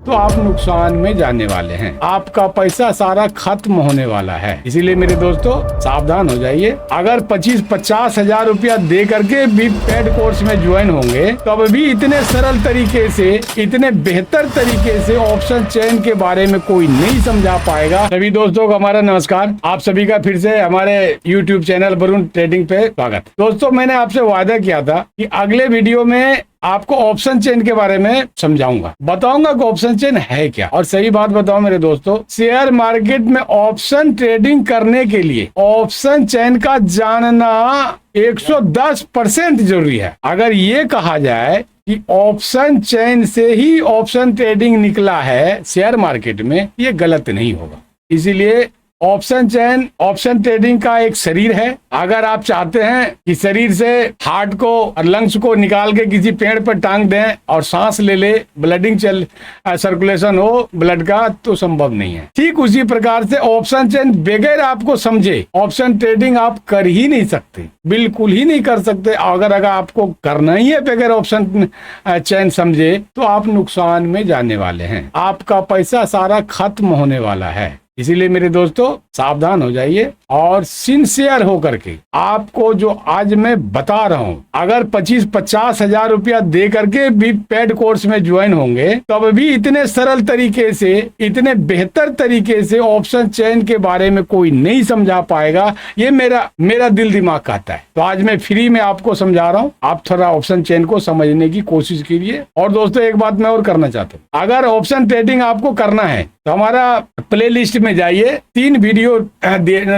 तो आप नुकसान में जाने वाले हैं। आपका पैसा सारा खत्म होने वाला है। इसीलिए मेरे दोस्तों सावधान हो जाइए। अगर 25-50 हजार रुपया दे करके भी पेड कोर्स में ज्वाइन होंगे तो अब भी इतने सरल तरीके से, इतने बेहतर तरीके से ऑप्शन चेन के बारे में कोई नहीं समझा पाएगा। सभी दोस्तों को हमारा नमस्कार। आप सभी का फिर से हमारे YouTube चैनल वरुण ट्रेडिंग पे स्वागत। दोस्तों मैंने आपसे वादा किया था कि अगले वीडियो में आपको ऑप्शन चेन के बारे में समझाऊंगा, बताऊंगा कि ऑप्शन चेन है क्या। और सही बात बताऊं मेरे दोस्तों, शेयर मार्केट में ऑप्शन ट्रेडिंग करने के लिए ऑप्शन चेन का जानना 110% जरूरी है। अगर ये कहा जाए कि ऑप्शन चेन से ही ऑप्शन ट्रेडिंग निकला है शेयर मार्केट में, ये गलत नहीं होगा। इसीलिए ऑप्शन चेन ऑप्शन ट्रेडिंग का एक शरीर है। अगर आप चाहते हैं कि शरीर से हार्ट को और लंग्स को निकाल के किसी पेड़ पर टांग दें और सांस ले ब्लडिंग सर्कुलेशन हो ब्लड का, तो संभव नहीं है। ठीक उसी प्रकार से ऑप्शन चेन बगैर आपको समझे ऑप्शन ट्रेडिंग आप कर ही नहीं सकते, बिल्कुल ही नहीं कर सकते। अगर आपको करना ही है बगैर ऑप्शन चेन समझे तो आप नुकसान में जाने वाले हैं। आपका पैसा सारा खत्म होने वाला है। इसीलिए मेरे दोस्तों सावधान हो जाइए और सिंसियर होकर के आपको जो आज मैं बता रहा हूं, अगर 25-50 हजार रुपया दे करके भी पेड कोर्स में ज्वाइन होंगे तो अब भी इतने सरल तरीके से, इतने बेहतर तरीके से ऑप्शन चेन के बारे में कोई नहीं समझा पाएगा। ये मेरा दिल दिमाग कहता है। तो आज मैं फ्री में आपको समझा रहा हूं, आप थोड़ा ऑप्शन चेन को समझने की कोशिश कीजिए। और दोस्तों एक बात मैं और करना चाहता हूँ, अगर ऑप्शन ट्रेडिंग आपको करना है तो हमारा प्ले लिस्ट में जाइए, 3 वीडियो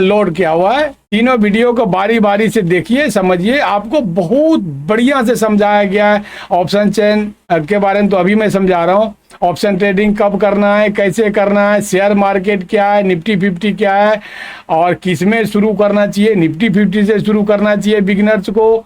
लोड किया हुआ है। तीनों वीडियो को बारी बारी से देखिए, समझिए। आपको बहुत बढ़िया से समझाया गया है ऑप्शन चेन के बारे में। तो अभी मैं समझा रहा हूँ ऑप्शन ट्रेडिंग कब करना है, कैसे करना है, शेयर मार्केट क्या है, निफ्टी 50 क्या है और किस में शुरू करना चाहिए। निफ्टी 50 से शुरू करना चाहिए बिगिनर्स को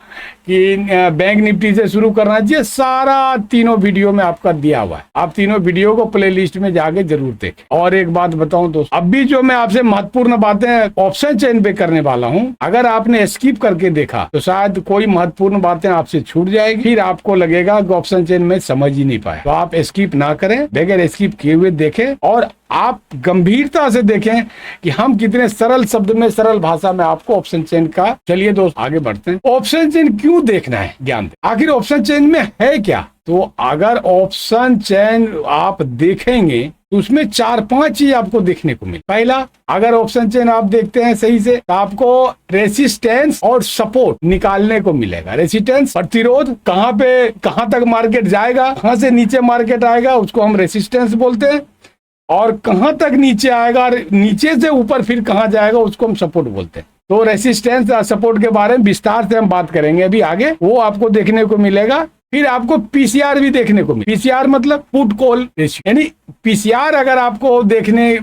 कि बैंक निफ्टी से शुरू करना चाहिए। सारा तीनों वीडियो में आपका दिया हुआ है। आप तीनों वीडियो को प्ले लिस्ट में जाके जरूर देखें। और एक बात बताऊं दोस्तों, अब भी जो मैं आपसे महत्वपूर्ण बातें ऑप्शन चेन पे करने वाला हूं, अगर आपने स्किप करके देखा तो शायद कोई महत्वपूर्ण बातें आपसे छूट जाएगी। फिर आपको लगेगा कि ऑप्शन चेन में समझ ही नहीं पाया। तो आप स्किप ना करें, बगैर स्किप किए हुए देखें और आप गंभीरता से देखें कि हम कितने सरल शब्द में, सरल भाषा में आपको ऑप्शन चेन का। चलिए दोस्त आगे बढ़ते हैं। ऑप्शन चेन क्यों देखना है, ज्ञान आखिर ऑप्शन चेन में है क्या। तो अगर ऑप्शन चेन आप देखेंगे तो उसमें 4-5 चीज आपको देखने को मिले। पहला, अगर ऑप्शन चेन आप देखते हैं सही से तो आपको रेसिस्टेंस और सपोर्ट निकालने को मिलेगा। रेसिस्टेंस प्रतिरोध, कहां तक मार्केट जाएगा, कहां से नीचे मार्केट आएगा, उसको हम रेसिस्टेंस बोलते हैं। और कहां तक नीचे आएगा, नीचे से ऊपर फिर कहां जाएगा, उसको हम सपोर्ट बोलते हैं। तो रेसिस्टेंस और सपोर्ट के बारे में विस्तार से हम बात करेंगे अभी आगे, वो आपको देखने को मिलेगा। फिर आपको पीसीआर भी देखने को मिले। पीसीआर मतलब पुट कॉल रेशियो, यानी पीसीआर अगर आपको देखने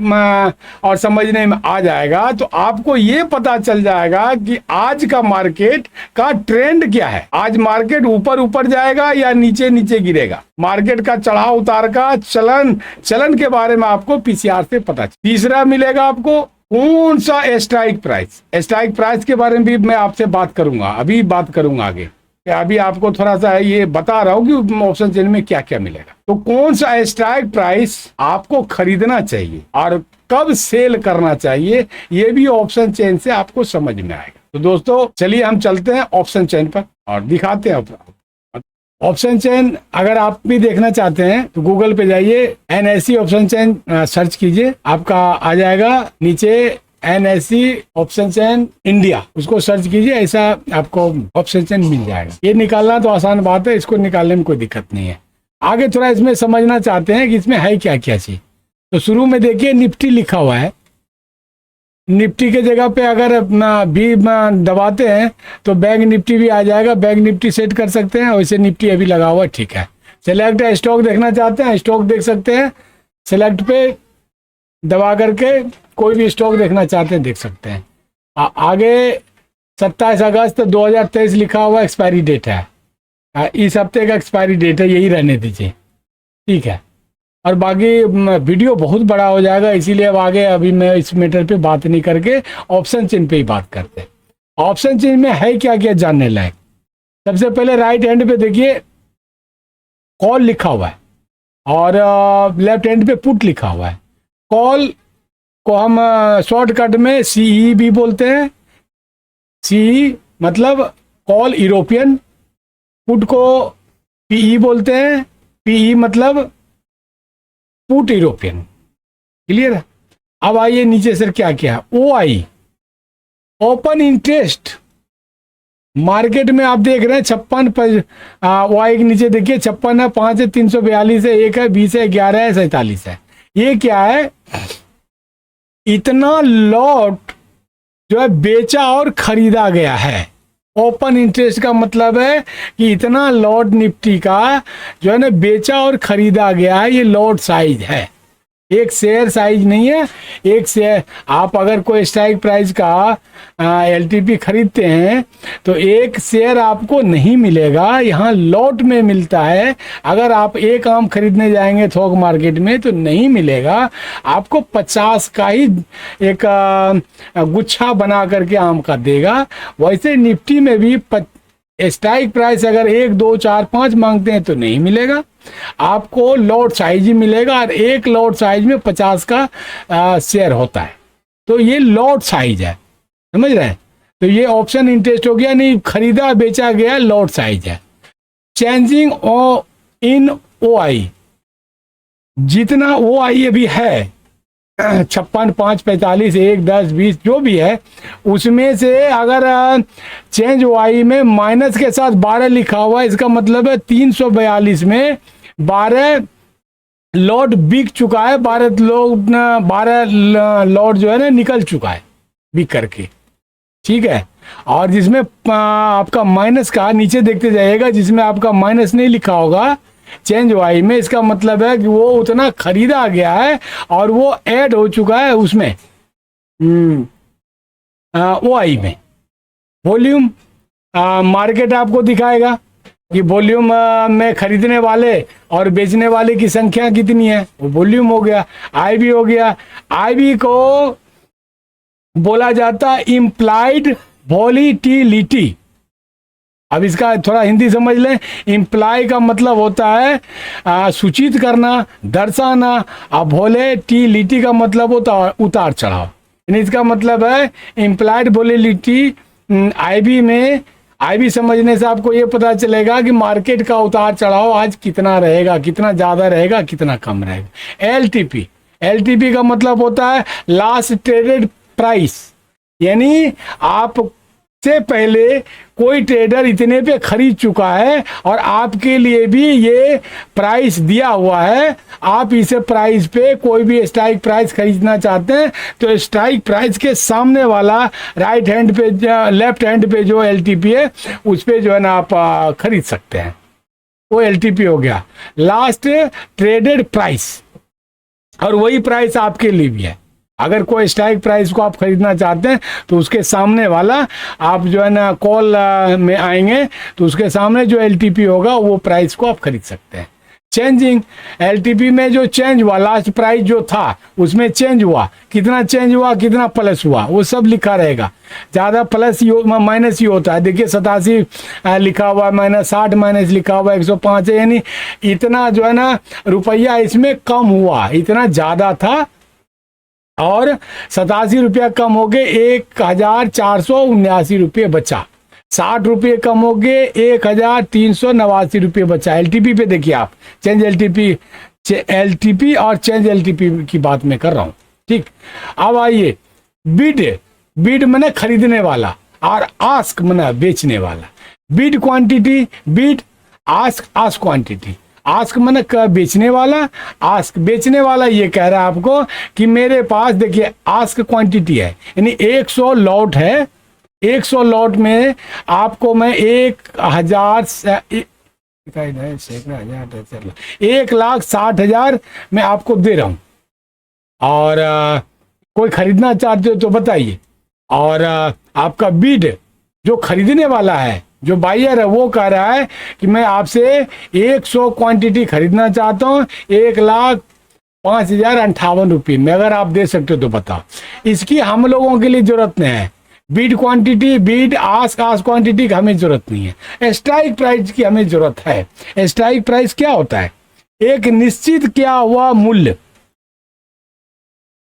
और समझने में आ जाएगा तो आपको ये पता चल जाएगा कि आज का मार्केट का ट्रेंड क्या है। आज मार्केट ऊपर जाएगा या नीचे गिरेगा। मार्केट का चढ़ाव उतार का चलन के बारे में आपको पीसीआर से पता चल। तीसरा मिलेगा आपको कौन सा स्ट्राइक प्राइस के बारे में भी मैं आपसे बात करूंगा, अभी बात करूंगा आगे। अभी आपको थोड़ा सा ये बता रहा हूं कि ऑप्शन चेन में क्या क्या मिलेगा। तो कौन सा स्ट्राइक प्राइस आपको खरीदना चाहिए और कब सेल करना चाहिए, ये भी ऑप्शन चेन से आपको समझ में आएगा। तो दोस्तों चलिए हम चलते हैं ऑप्शन चेन पर और दिखाते हैं ऑप्शन चेन। अगर आप भी देखना चाहते हैं तो गूगल पे जाइए, NSE ऑप्शन चेन सर्च कीजिए, आपका आ जाएगा नीचे NSE ऑप्शन चेन इंडिया, उसको सर्च कीजिए, ऐसा आपको ऑप्शन चेन मिल जाएगा। ये निकालना तो आसान बात है, इसको निकालने में कोई दिक्कत नहीं है। आगे थोड़ा इसमें समझना चाहते हैं कि इसमें है क्या क्या चीज। तो शुरू में देखिए निफ्टी लिखा हुआ है। निफ्टी के जगह पे अगर भी दबाते हैं तो बैंक निफ्टी भी आ जाएगा। बैंक निफ्टी सेट कर सकते हैं, वैसे निफ्टी अभी लगा हुआ, ठीक है। सेलेक्ट स्टॉक देखना चाहते हैं, स्टॉक देख सकते हैं। सेलेक्ट पे दबा करके कोई भी स्टॉक देखना चाहते हैं देख सकते हैं। आगे 27 अगस्त 2023 लिखा हुआ एक्सपायरी डेट है। इस हफ्ते का एक्सपायरी डेट है, यही रहने दीजिए, ठीक है। और बाकी वीडियो बहुत बड़ा हो जाएगा, इसीलिए अब आगे अभी मैं इस मैटर पे बात नहीं करके ऑप्शन चेन पे ही बात करते हैं। ऑप्शन चेन में है क्या क्या जानने लायक। सबसे पहले राइट हैंड पे देखिए कॉल लिखा हुआ है। और लेफ्ट हैंड पे पुट लिखा हुआ है। कॉल को हम शॉर्टकट में सीई भी बोलते हैं। सीई मतलब कॉल यूरोपियन, पुट को पीई बोलते हैं, पीई मतलब पुट यूरोपियन। क्लियर है? अब आइए नीचे से क्या क्या है। ओ आई ओपन इंटरेस्ट मार्केट में आप देख रहे हैं 56 ओ आई के नीचे देखिए 56 है, 5 है, 342 है, 1 है, 20 है, 11 है, 47 है। ये क्या है? इतना लॉट जो है बेचा और खरीदा गया है। ओपन इंटरेस्ट का मतलब है कि इतना लॉट निफ्टी का जो है ना बेचा और खरीदा गया है, ये लॉट साइज है, एक शेयर साइज नहीं है। एक शेयर आप अगर कोई स्ट्राइक प्राइस का एलटीपी खरीदते हैं तो एक शेयर आपको नहीं मिलेगा, यहाँ लॉट में मिलता है। अगर आप एक आम खरीदने जाएंगे थोक मार्केट में तो नहीं मिलेगा, आपको 50 का ही एक गुच्छा बना करके आम का देगा। वैसे निफ्टी में भी स्ट्राइक प्राइस अगर 1 2 4 5 मांगते हैं तो नहीं मिलेगा, आपको लॉट साइज ही मिलेगा, और एक लॉट साइज में 50 का शेयर होता है। तो ये लॉट साइज है, समझ रहे हैं? तो ये ऑप्शन इंटरेस्ट हो गया, नहीं खरीदा बेचा गया, लॉट साइज है। चेंजिंग इन ओ आई, जितना ओ आई अभी है 56, 5, 45, 1, 10, 20 जो भी है, उसमें से अगर चेंज वाई में माइनस के साथ 12 लिखा हुआ है, इसका मतलब है 342 में 12 लॉट बिक चुका है, 12 लॉट जो है ना निकल चुका है बिक करके, ठीक है। और जिसमें आपका माइनस का नीचे देखते जाइएगा, जिसमें आपका माइनस नहीं लिखा होगा चेंज वाई में, इसका मतलब है कि वो उतना खरीदा गया है और वो ऐड हो चुका है उसमें ओ आई में। वॉल्यूम मार्केट आपको दिखाएगा कि वॉल्यूम में खरीदने वाले और बेचने वाले की संख्या कितनी है, वो वॉल्यूम हो गया। आई बी हो गया, आई बी को बोला जाता है इम्प्लाइड वॉलीटिलिटी। अब इसका थोड़ा हिंदी समझ लें। इम्प्लाई का मतलब होता है सूचित करना, दर्शाना। अब वॉलेटिलिटी का मतलब होता है उतार चढ़ाव। यानी इसका मतलब है इम्प्लाइड वॉलेटिलिटी आईबी में, आईबी समझने से आपको ये पता चलेगा कि मार्केट का उतार चढ़ाव आज कितना रहेगा, कितना ज़्यादा रहेगा, कितना कम रहेगा। एलटीपी, एलटीपी का मतलब होता है लास्ट ट्रेडेड प्राइस, यानी आप से पहले कोई ट्रेडर इतने पे खरीद चुका है और आपके लिए भी ये प्राइस दिया हुआ है, आप इसे प्राइस पे कोई भी स्ट्राइक प्राइस खरीदना चाहते हैं तो स्ट्राइक प्राइस के सामने वाला राइट हैंड पे, लेफ्ट हैंड पे जो एलटीपी है उस पे जो है ना आप खरीद सकते हैं, वो एलटीपी हो गया लास्ट ट्रेडेड प्राइस। और वही प्राइस आपके लिए भी है। अगर कोई स्ट्राइक प्राइस को आप खरीदना चाहते हैं तो उसके सामने वाला आप जो है ना कॉल में आएंगे तो उसके सामने जो एलटीपी होगा वो प्राइस को आप खरीद सकते हैं। चेंजिंग, एलटीपी में जो चेंज हुआ, लास्ट प्राइस जो था उसमें चेंज हुआ, कितना चेंज हुआ, कितना प्लस हुआ, वो सब लिखा रहेगा। ज़्यादा प्लस ही माइनस ही होता है। देखिए 87 लिखा हुआ, -60 माइनस लिखा हुआ, 105 है, यानी इतना जो है ना रुपया इसमें कम हुआ, इतना ज़्यादा था और 87 रुपया कम हो गए, 1479 रुपये बचा। 60 रुपये कम हो गए, 1389 रुपये बचा। एलटीपी पे देखिए आप, चेंज एलटीपी, एलटीपी और चेंज एलटीपी की बात मैं कर रहा हूँ, ठीक। अब आइए बिड, बिड मैंने खरीदने वाला और आस्क मैंने बेचने वाला। Bid quantity, bid ask, ask quantity. Ask मैंने बेचने वाला, आस्क बेचने वाला ये कह रहा है आपको कि मेरे पास देखिए आस्क क्वांटिटी है, यानी 100 लॉट है, 100 लॉट में आपको मैं 1,60,000 मैं आपको दे रहा हूं और कोई खरीदना चाहते हो तो बताइए। और आपका बिड जो खरीदने वाला है, जो बायर है, वो कह रहा है कि मैं आपसे 100 क्वांटिटी खरीदना चाहता हूँ 1,05,058 रुपये में, अगर आप दे सकते हो तो बताओ। इसकी हम लोगों के लिए जरूरत नहीं है। Beed quantity, Beed ask, ask quantity की हमें जरूरत नहीं है। स्ट्राइक प्राइस की हमें जरूरत है। स्ट्राइक प्राइस क्या होता है? एक निश्चित किया हुआ मूल्य।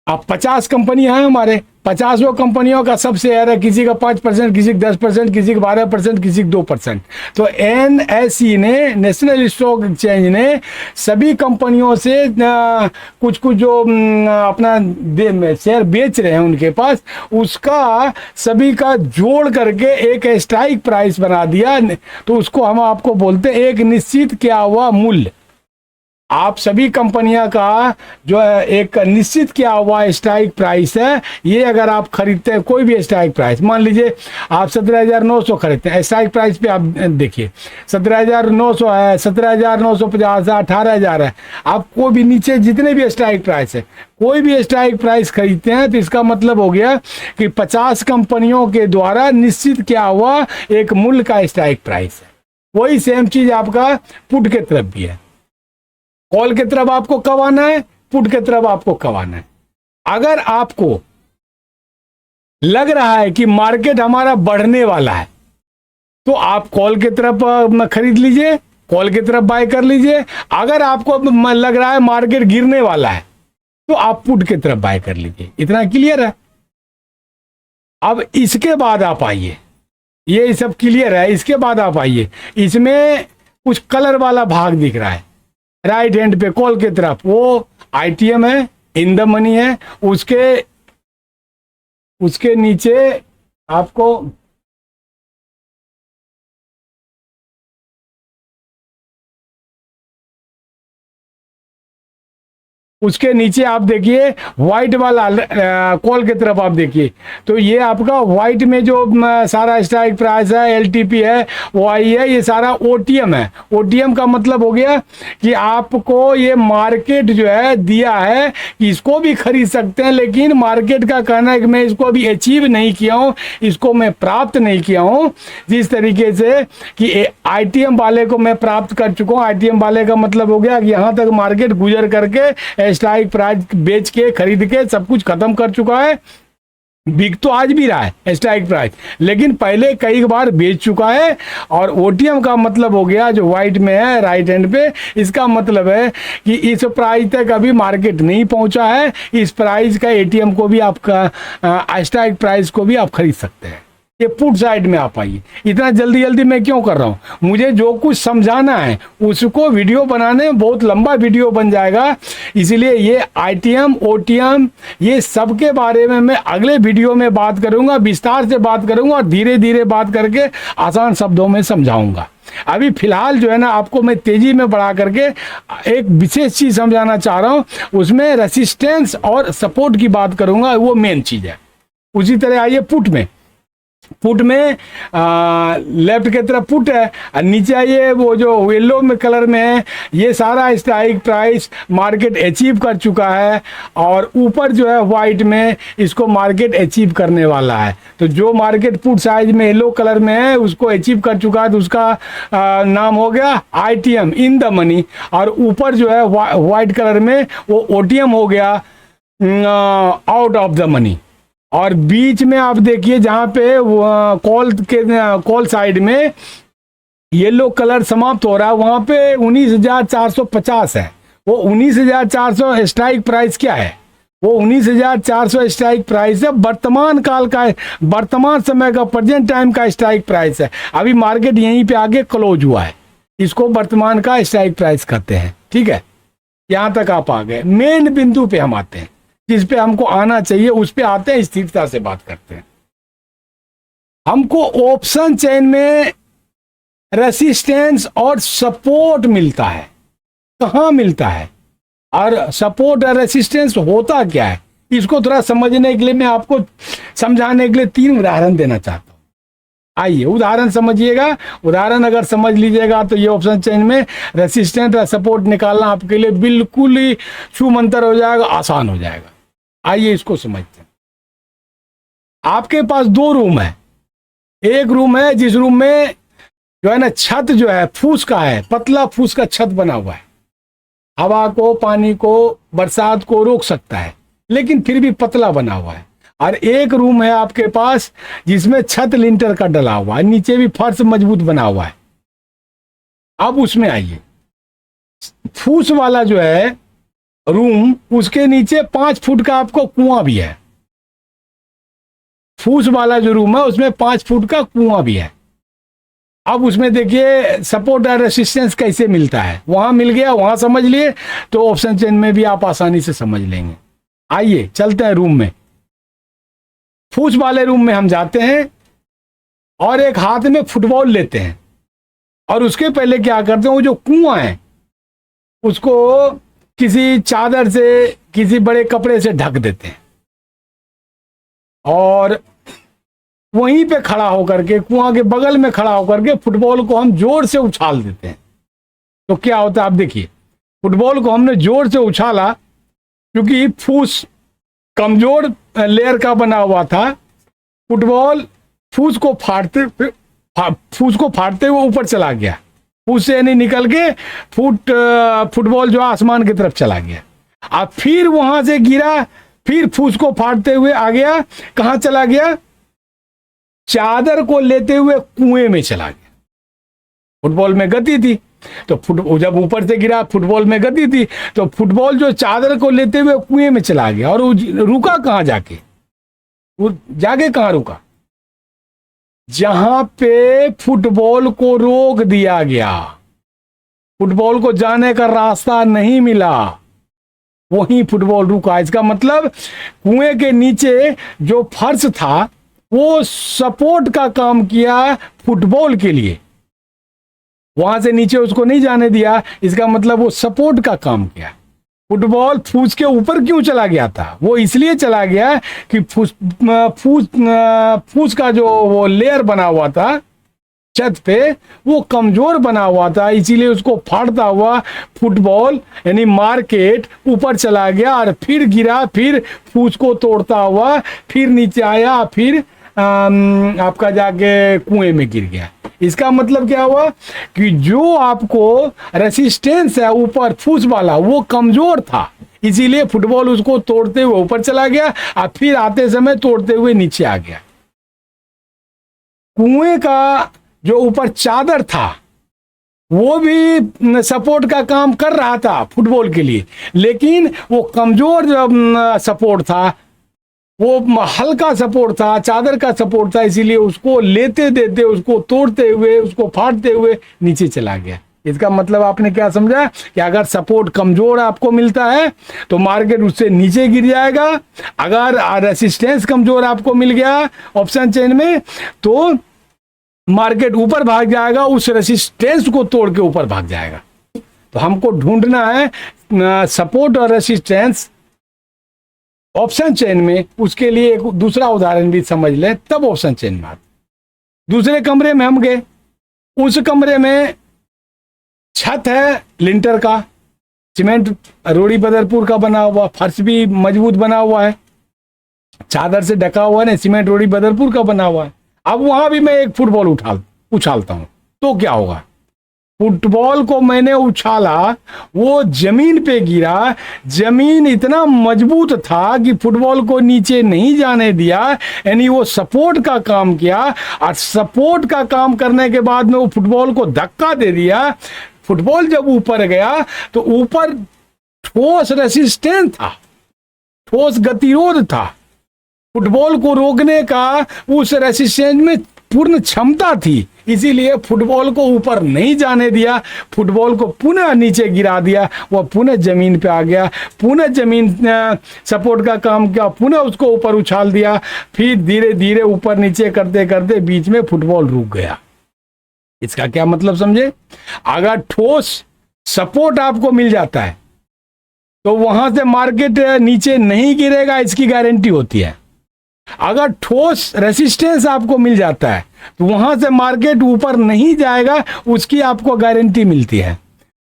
अब 50 कंपनियां हैं हमारे, 50 कंपनियों का सब शेयर है, किसी का 5%, किसी का 10%, किसी का 12%, किसी का 2%। तो NSE ने, नेशनल स्टॉक एक्सचेंज ने सभी कंपनियों से कुछ कुछ जो अपना शेयर बेच रहे हैं उनके पास, उसका सभी का जोड़ करके एक स्ट्राइक प्राइस बना दिया। तो उसको हम आपको बोलते हैं एक निश्चित किया हुआ मूल्य। आप सभी कंपनियां का जो है एक निश्चित किया हुआ स्ट्राइक प्राइस है, ये अगर आप खरीदते हैं कोई भी स्ट्राइक प्राइस, मान लीजिए आप 17,900 खरीदते हैं, स्ट्राइक प्राइस पे आप देखिए 17,900 है, 17,950 है, 18,000 है। आप कोई भी नीचे जितने भी स्ट्राइक प्राइस है, कोई भी स्ट्राइक प्राइस खरीदते हैं तो इसका मतलब हो गया कि 50 कंपनियों के द्वारा निश्चित किया हुआ एक मूल्य का स्ट्राइक प्राइस है। वही सेम चीज आपका पुट के तरफ भी है। कॉल की तरफ आपको कब आना है, पुट की तरफ आपको कब आना है। अगर आपको लग रहा है कि मार्केट हमारा बढ़ने वाला है तो आप कॉल की तरफ खरीद लीजिए, कॉल की तरफ बाय कर लीजिए। अगर आपको लग रहा है मार्केट गिरने वाला है तो आप पुट की तरफ बाय कर लीजिए। इतना क्लियर है। अब इसके बाद आप आइए, ये सब क्लियर है। इसके बाद आप आइए, इसमें कुछ कलर वाला भाग दिख रहा है राइट हैंड पे कॉल की तरफ, वो ITM है, इन द मनी है। उसके नीचे आपको उसके नीचे आप देखिए व्हाइट वाला कॉल की तरफ आप देखिए, तो ये आपका व्हाइट में जो सारा स्ट्राइक प्राइस है, LTP है, OI है, ये सारा OTM है। OTM का मतलब हो गया कि आपको ये मार्केट जो है दिया है कि इसको भी खरीद सकते हैं, लेकिन मार्केट का कहना है कि मैं इसको अभी अचीव नहीं किया हूँ, इसको मैं प्राप्त नहीं किया हूँ। जिस तरीके से कि ITM वाले को मैं प्राप्त कर चुका हूँ। ITM वाले का मतलब हो गया कि यहाँ तक मार्केट गुजर करके स्ट्राइक प्राइस बेच के खरीद के सब कुछ खत्म कर चुका है। बिक तो आज भी रहा है स्ट्राइक प्राइस, लेकिन पहले कई बार बेच चुका है। और OTM का मतलब हो गया जो व्हाइट में है राइट हैंड पे, इसका मतलब है कि इस प्राइस तक अभी मार्केट नहीं पहुंचा है। इस प्राइस का ATM को भी आपका स्ट्राइक प्राइस को भी आप खरीद सकते हैं। ये पुट साइड में आप आइए। इतना जल्दी जल्दी मैं क्यों कर रहा हूँ, मुझे जो कुछ समझाना है उसको वीडियो बनाने में बहुत लंबा वीडियो बन जाएगा। इसीलिए ये ITM OTM ये सब के बारे में मैं अगले वीडियो में बात करूंगा, विस्तार से बात करूंगा और धीरे धीरे बात करके आसान शब्दों में समझाऊंगा। अभी फिलहाल जो है ना आपको मैं तेजी में बढ़ा करके एक विशेष चीज समझाना चाह रहा हूँ, उसमें रेसिस्टेंस और सपोर्ट की बात करूंगा, वो मेन चीज है। उसी तरह आइए पुट में लेफ्ट की तरफ पुट है और नीचे आइए वो जो येलो में कलर में है, ये सारा स्ट्राइक प्राइस मार्केट अचीव कर चुका है और ऊपर जो है व्हाइट में इसको मार्केट अचीव करने वाला है। तो जो मार्केट पुट साइज में येलो कलर में है उसको अचीव कर चुका है, तो उसका नाम हो गया ITM इन द मनी। और ऊपर जो है व्हाइट कलर में वो OTM हो गया आउट ऑफ द मनी। और बीच में आप देखिए जहां पे कॉल साइड में येलो कलर समाप्त हो रहा है, वहां पे 19,450 है। वो 19,400 स्ट्राइक प्राइस क्या है, वो 19,400 स्ट्राइक प्राइस है वर्तमान काल का, वर्तमान समय का, प्रेजेंट टाइम का स्ट्राइक प्राइस है। अभी मार्केट यहीं पे आगे क्लोज हुआ है, इसको वर्तमान का स्ट्राइक प्राइस कहते हैं। ठीक है, यहां तक आप आ गए। मेन बिंदु पे हम आते हैं, जिस पे हमको आना चाहिए उस पे आते हैं, स्थिरता से बात करते हैं। हमको ऑप्शन चेन में रेसिस्टेंस और सपोर्ट मिलता है। कहां मिलता है और सपोर्ट और रेसिस्टेंस होता क्या है, इसको थोड़ा समझने के लिए मैं आपको समझाने के लिए 3 उदाहरण देना चाहता हूं। आइए उदाहरण समझिएगा। उदाहरण अगर समझ लीजिएगा तो ये ऑप्शन चेन में रेसिस्टेंस और सपोर्ट निकालना आपके लिए बिल्कुल ही छूमंतर हो जाएगा, आसान हो जाएगा। आइए इसको समझते हैं। आपके पास 2 रूम है। एक रूम है जिस रूम में जो है ना छत जो है फूस का है, पतला फूस का छत बना हुआ है, हवा को, पानी को, बरसात को रोक सकता है, लेकिन फिर भी पतला बना हुआ है। और एक रूम है आपके पास जिसमें छत लिंटर का डला हुआ है, नीचे भी फर्श मजबूत बना हुआ है। अब उसमें आइए, फूस वाला जो है रूम, उसके नीचे 5 फुट का आपको कुआं भी है। फूस वाला जो रूम है उसमें 5 फुट का कुआं भी है। अब उसमें देखिए सपोर्ट और रेसिस्टेंस कैसे मिलता है, वहां मिल गया, वहां समझ लिए तो ऑप्शन चेन में भी आप आसानी से समझ लेंगे। आइए चलते हैं रूम में। फूस वाले रूम में हम जाते हैं और एक हाथ में फुटबॉल लेते हैं और उसके पहले क्या करते हैं, वो जो कुआं है उसको किसी चादर से, किसी बड़े कपड़े से ढक देते हैं और वहीं पे खड़ा होकर के, कुआं के बगल में खड़ा होकर के फुटबॉल को हम जोर से उछाल देते हैं। तो क्या होता है आप देखिए, फुटबॉल को हमने जोर से उछाला, क्योंकि फूस कमजोर लेयर का बना हुआ था। फुटबॉल फूस को फाड़ते हुए ऊपर चला गया, फूस से यानी निकल के फुटबॉल जो आसमान की तरफ चला गया। अब फिर वहां से गिरा, फिर फूस को फाड़ते हुए आ गया, कहां चला गया, चादर को लेते हुए कुएं में चला गया। फुटबॉल में गति थी तो जब ऊपर से गिरा, फुटबॉल में गति थी तो फुटबॉल जो चादर को लेते हुए कुएं में चला गया। और रुका कहां जाके, वो जाके कहां रुका, जहां पे फुटबॉल को रोक दिया गया, फुटबॉल को जाने का रास्ता नहीं मिला, वहीं फुटबॉल रुका। इसका मतलब कुएं के नीचे जो फर्श था वो सपोर्ट का काम किया फुटबॉल के लिए, वहां से नीचे उसको नहीं जाने दिया। इसका मतलब वो सपोर्ट का काम किया। फुटबॉल फूस के ऊपर क्यों चला गया था, वो इसलिए चला गया कि फूस का जो वो लेयर बना हुआ था छत पे, वो कमजोर बना हुआ था, इसीलिए उसको फाड़ता हुआ फुटबॉल यानी मार्केट ऊपर चला गया और फिर गिरा, फिर फूस को तोड़ता हुआ फिर नीचे आया, फिर आपका जाके कुएं में गिर गया। इसका मतलब क्या हुआ कि जो आपको रेसिस्टेंस है ऊपर फूस वाला, वो कमजोर था, इसीलिए फुटबॉल उसको तोड़ते हुए ऊपर चला गया और फिर आते समय तोड़ते हुए नीचे आ गया। कुएं का जो ऊपर चादर था वो भी सपोर्ट का काम कर रहा था फुटबॉल के लिए, लेकिन वो कमजोर सपोर्ट था, वो हल्का सपोर्ट था, चादर का सपोर्ट था, इसीलिए उसको लेते देते, उसको तोड़ते हुए, उसको फाड़ते हुए नीचे चला गया। इसका मतलब आपने क्या समझा कि अगर सपोर्ट कमजोर आपको मिलता है तो मार्केट उससे नीचे गिर जाएगा, अगर रेसिस्टेंस कमजोर आपको मिल गया ऑप्शन चेन में तो मार्केट ऊपर भाग जाएगा, उस रेसिस्टेंस को तोड़ के ऊपर भाग जाएगा। तो हमको ढूंढना है सपोर्ट और रेसिस्टेंस ऑप्शन चेन में। उसके लिए एक दूसरा उदाहरण भी समझ लें, तब ऑप्शन चेन में आते। दूसरे कमरे में हम गए, उस कमरे में छत है लिंटर का, सीमेंट रोड़ी बदरपुर का बना हुआ, फर्श भी मजबूत बना हुआ है, चादर से ढका हुआ है, सीमेंट रोड़ी बदरपुर का बना हुआ है। अब वहां भी मैं एक फुटबॉल उछालता हूं तो क्या होगा, फुटबॉल को मैंने उछाला, वो जमीन पे गिरा, जमीन इतना मजबूत था कि फुटबॉल को नीचे नहीं जाने दिया, यानी वो सपोर्ट का काम किया। और सपोर्ट का काम करने के बाद में वो फुटबॉल को धक्का दे दिया। फुटबॉल जब ऊपर गया तो ऊपर ठोस रेसिस्टेंस था, ठोस गतिरोध था, फुटबॉल को रोकने का उस रेसिस्टेंस में पूर्ण क्षमता थी, इसीलिए फुटबॉल को ऊपर नहीं जाने दिया, फुटबॉल को पुनः नीचे गिरा दिया, वह पुनः जमीन पे आ गया, पुनः जमीन सपोर्ट का काम किया, पुनः उसको ऊपर उछाल दिया, फिर धीरे धीरे ऊपर नीचे करते करते बीच में फुटबॉल रुक गया। इसका क्या मतलब समझे, अगर ठोस सपोर्ट आपको मिल जाता है तो वहां से मार्केट नीचे नहीं गिरेगा, इसकी गारंटी होती है। अगर ठोस रेसिस्टेंस आपको मिल जाता है तो वहां से मार्केट ऊपर नहीं जाएगा, उसकी आपको गारंटी मिलती है।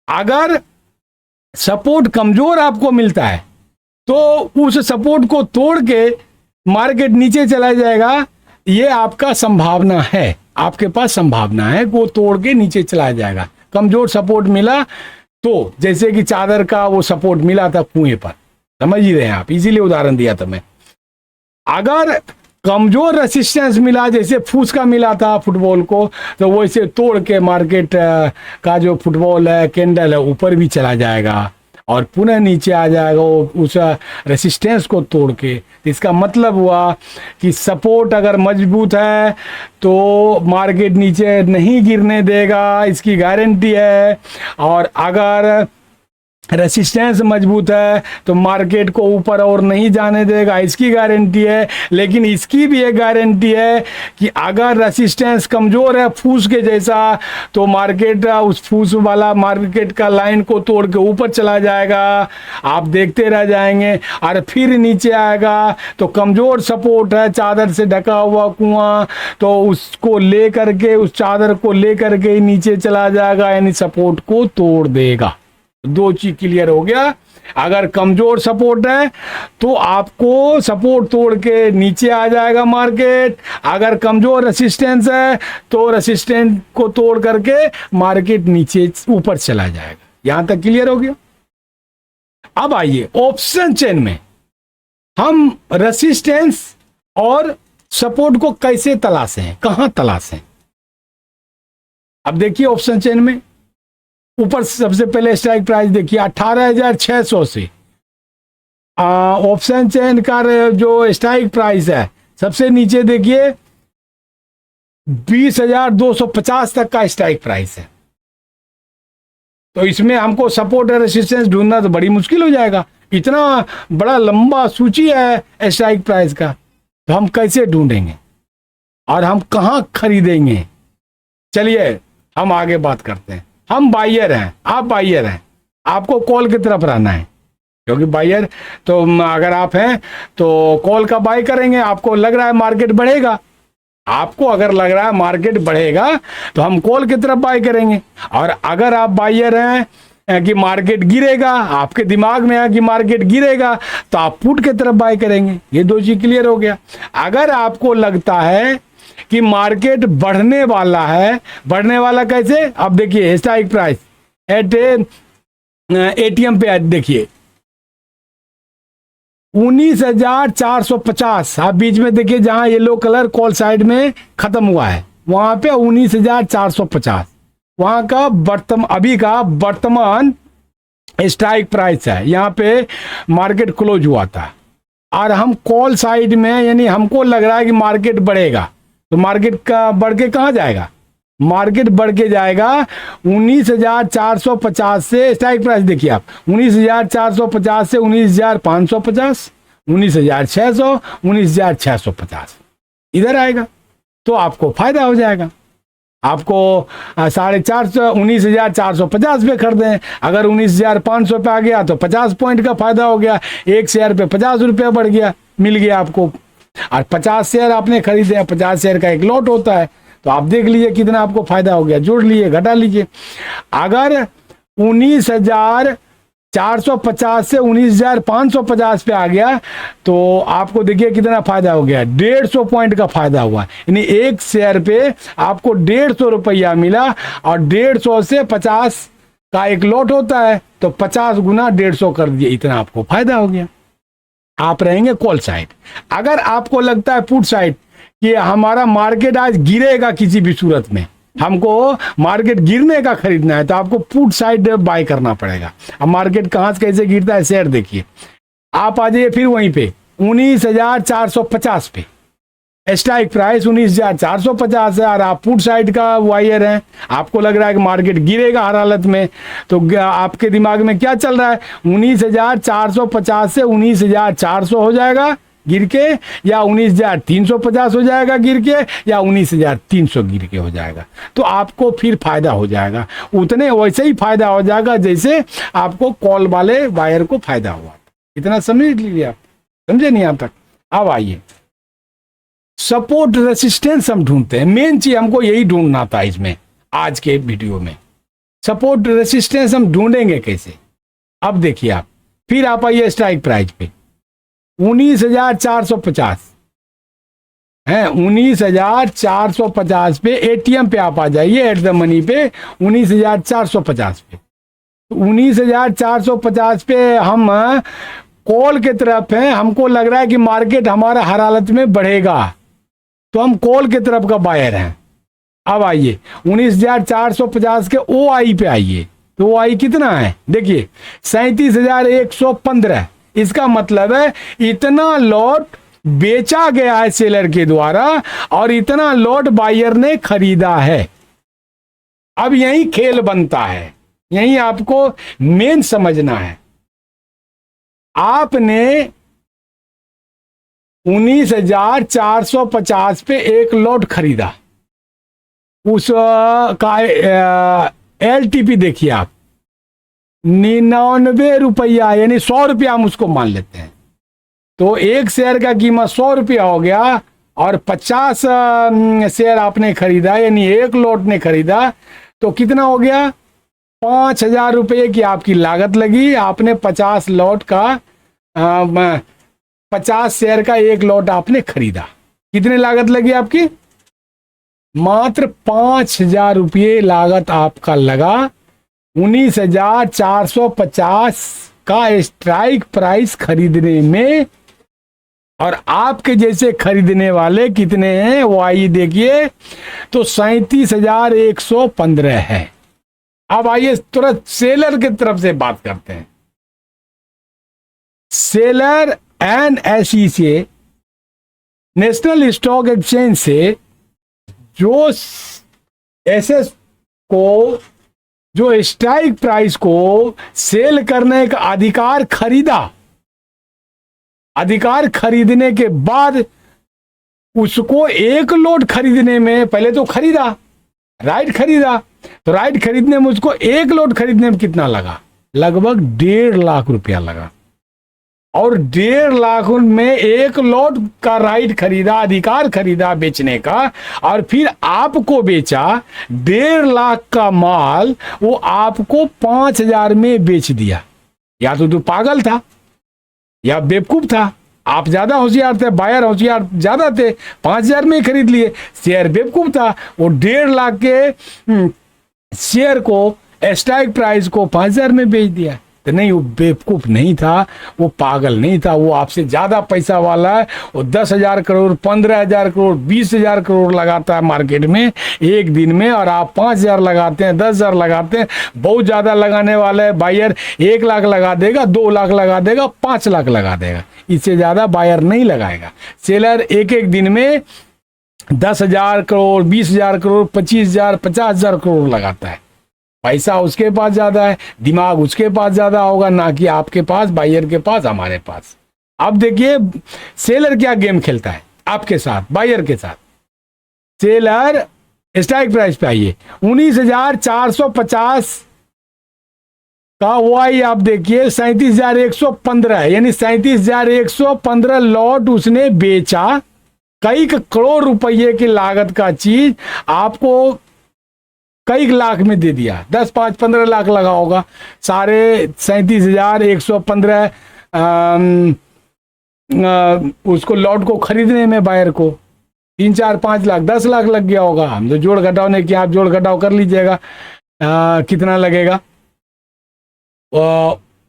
अगर सपोर्ट कमजोर आपको मिलता है तो उस सपोर्ट को तोड़ के मार्केट नीचे चला जाएगा, ये आपका संभावना है, आपके पास संभावना है वो तोड़ के नीचे चला जाएगा। कमजोर सपोर्ट मिला तो, जैसे कि चादर का वो सपोर्ट मिला था कुएं पर, समझ ही रहे हैं आप, इसीलिए उदाहरण दिया था मैं। अगर कमजोर रेसिस्टेंस मिला, जैसे फूस का मिला था फुटबॉल को, तो वैसे तोड़ के मार्केट का जो फुटबॉल है, कैंडल है, ऊपर भी चला जाएगा और पुनः नीचे आ जाएगा उस रेसिस्टेंस को तोड़ के। इसका मतलब हुआ कि सपोर्ट अगर मजबूत है तो मार्केट नीचे नहीं गिरने देगा, इसकी गारंटी है। और अगर रेसिस्टेंस मजबूत है तो मार्केट को ऊपर और नहीं जाने देगा, इसकी गारंटी है। लेकिन इसकी भी एक गारंटी है कि अगर रेसिस्टेंस कमज़ोर है फूस के जैसा, तो मार्केट उस फूस वाला मार्केट का लाइन को तोड़ के ऊपर चला जाएगा, आप देखते रह जाएंगे और फिर नीचे आएगा। तो कमज़ोर सपोर्ट है, चादर से ढका हुआ कुआं, तो उसको ले करके, उस चादर को ले करके नीचे चला जाएगा, यानी सपोर्ट को तोड़ देगा। दो चीज क्लियर हो गया। अगर कमजोर सपोर्ट है तो आपको सपोर्ट तोड़ के नीचे आ जाएगा मार्केट, अगर कमजोर रेसिस्टेंस है तो रेसिस्टेंस को तोड़ करके मार्केट नीचे ऊपर चला जाएगा। यहां तक क्लियर हो गया। अब आइए ऑप्शन चेन में हम रेसिस्टेंस और सपोर्ट को कैसे तलाशें, कहां तलाशें। अब देखिए ऑप्शन चेन में ऊपर सबसे पहले स्ट्राइक प्राइस देखिए 18,600 से ऑप्शन चेन का जो स्ट्राइक प्राइस है सबसे नीचे देखिए 20,250 तक का स्ट्राइक प्राइस है। तो इसमें हमको सपोर्ट और रेसिस्टेंस ढूंढना तो बड़ी मुश्किल हो जाएगा, इतना बड़ा लंबा सूची है स्ट्राइक प्राइस का, तो हम कैसे ढूंढेंगे और हम कहां खरीदेंगे। चलिए हम आगे बात करते हैं। हम बायर हैं, आप बायर हैं, आपको कॉल की तरफ रहना है, क्योंकि बायर तो अगर आप हैं तो कॉल का बाय करेंगे। आपको लग रहा है मार्केट बढ़ेगा, आपको अगर लग रहा है मार्केट बढ़ेगा तो हम कॉल की तरफ बाय करेंगे। और अगर आप बायर हैं कि मार्केट गिरेगा, आपके दिमाग में है कि मार्केट गिरेगा, तो आप पुट की तरफ बाय करेंगे। ये दो चीज क्लियर हो गया। अगर आपको लगता है कि मार्केट बढ़ने वाला है, बढ़ने वाला कैसे, अब देखिए स्ट्राइक प्राइस एट एटीएम पे देखिए 19,450। आप बीच में देखिए जहां येलो कलर कॉल साइड में खत्म हुआ है वहां पे 19,450 वहां का अभी का वर्तमान स्ट्राइक प्राइस है। यहां पे मार्केट क्लोज हुआ था और हम कॉल साइड में, यानी हमको लग रहा है कि मार्केट बढ़ेगा, तो मार्केट का बढ़ के कहां जाएगा, मार्केट बढ़ के जाएगा 19,450 से। स्ट्राइक प्राइस देखिए आप 19,450 से 19,550, 19,600, 19,650 इधर आएगा, तो आपको फायदा हो जाएगा। आपको 450, 19,450 पे खरीदें। अगर 19,500 पे आ गया तो 50 पॉइंट का फायदा हो गया, एक शेयर पे 50 रुपया बढ़ गया, मिल गया आपको। और 50 शेयर आपने खरीदे हैं, 50 शेयर का एक लॉट होता है, तो आप देख लीजिए कितना आपको फायदा हो गया, जोड़ लीजिए, घटा लीजिए। अगर 19,450 से 19,550 पे आ गया तो आपको देखिए कितना फायदा हो गया, 150 पॉइंट का फायदा हुआ, यानी एक शेयर पे आपको 150 रुपया मिला। और 150 से 50 का एक लॉट होता है, तो 50 गुना 150 कर दिए, इतना आपको फायदा हो गया। आप रहेंगे कॉल साइड। अगर आपको लगता है पुट साइड कि हमारा मार्केट आज गिरेगा किसी भी सूरत में, हमको मार्केट गिरने का खरीदना है, तो आपको पुट साइड बाय करना पड़ेगा। अब मार्केट कहां से कैसे गिरता है शेयर देखिए, आप आ जाइए फिर वहीं पे 19,450 पे स्ट्राइक प्राइस 19,450 है और आप पुट साइड का वायर हैं, आपको लग रहा है कि मार्केट गिरेगा हर हालत में, तो आपके दिमाग में क्या चल रहा है, 19,450 से 19,400 हो जाएगा गिर के, या 19,350 हो जाएगा गिर के, या 19,300 गिर के हो जाएगा, तो आपको फिर फायदा हो जाएगा। उतने वैसे ही फायदा हो जाएगा जैसे आपको कॉल वाले वायर को फायदा हुआ। इतना समझ लीजिए आप, समझे नहीं यहाँ तक। अब आइए सपोर्ट रेसिस्टेंस हम ढूंढते हैं, मेन चीज हमको यही ढूंढना था इसमें आज के वीडियो में। सपोर्ट रेसिस्टेंस हम ढूंढेंगे कैसे, अब देखिए आप, फिर आप आइए स्ट्राइक प्राइस पे 19,450 है, 19,450 पे एटीएम पे आप आ जाइए, एट द मनी पे 19,450 पे। 19,450 पे हम कॉल की तरफ हैं, हमको लग रहा है कि मार्केट हमारा हर हालत में बढ़ेगा, तो हम कॉल की तरफ का बायर हैं। अब आइए 19,450 के ओ आई पे आइए, तो ओ आई कितना है देखिए 37,115। इसका मतलब है इतना लॉट बेचा गया है सेलर के द्वारा और इतना लॉट बायर ने खरीदा है। अब यही खेल बनता है, यही आपको मेन समझना है। आपने 19,450 पे एक लॉट खरीदा, उस का एलटीपी देखिए आप 99 रुपया, यानी 100 रुपया हम उसको मान लेते हैं। तो एक शेयर का कीमत 100 रुपया हो गया और 50 शेयर आपने खरीदा, यानी एक लॉट ने खरीदा, तो कितना हो गया 5,000 रुपये की आपकी लागत लगी। आपने 50 लॉट का 50 शेयर का एक लॉट आपने खरीदा, कितने लागत लगी आपकी? मात्र 5,000 रुपये लागत आपका लगा। 19,450 का स्ट्राइक प्राइस खरीदने में, और आपके जैसे खरीदने वाले कितने हैं वो आइए देखिए, तो 37,115 है। अब आइए तुरंत सेलर की तरफ से बात करते हैं। सेलर NSE से, नेशनल स्टॉक एक्सचेंज से जो एसएस को, जो स्ट्राइक प्राइस को सेल करने का अधिकार खरीदा, अधिकार खरीदने के बाद उसको एक लॉट खरीदने में, पहले तो खरीदा, राइट खरीदा, तो राइट खरीदने में उसको एक लॉट खरीदने में कितना लगा? लगभग 1.5 लाख रुपया लगा। और 1.5 लाख में एक लॉट का राइट खरीदा, अधिकार खरीदा बेचने का, और फिर आपको बेचा 1.5 लाख का माल, वो आपको 5,000 में बेच दिया। या तो तू पागल था या बेवकूफ था। आप ज्यादा होशियार थे, बायर होशियार ज्यादा थे, 5,000 में खरीद लिए। शेयर बेवकूफ था, वो 1.5 लाख के शेयर को, स्ट्राइक प्राइस को 5,000 में बेच दिया। तो नहीं, वो बेवकूफ नहीं था, वो पागल नहीं था, वो आपसे ज्यादा पैसा वाला है। वो 10,000 करोड़, 15,000 करोड़, 20,000 करोड़ लगाता है मार्केट में एक दिन में, और आप 5,000 लगाते हैं, 10,000 लगाते हैं। बहुत ज्यादा लगाने वाला है बायर 1 लाख लगा देगा, 2 लाख लगा देगा, 5 लाख लगा देगा, इससे ज्यादा बायर नहीं लगाएगा। सेलर एक एक दिन में 10,000 करोड़, 20,000 करोड़, 25,000, 50,000 करोड़ लगाता है। पैसा उसके पास ज्यादा है, दिमाग उसके पास ज्यादा होगा, ना कि आपके पास, बायर के पास, हमारे पास। अब देखिए सेलर क्या गेम खेलता है आपके साथ, बायर के साथ। सेलर स्ट्राइक प्राइस पे आइए, 19,450 का वाई आप देखिए 37,115 है, यानी 37,115 लॉट उसने बेचा। कई करोड़ रुपये की लागत का चीज आपको कई लाख में दे दिया, 10, 5, 15 लाख लगा होगा। सारे 37,115 उसको लॉट को खरीदने में बायर को 3, 4, 5 लाख, 10 लाख लग गया होगा। हम तो जोड़ घटाव ने किया, आप जोड़ घटाव कर लीजिएगा कितना लगेगा।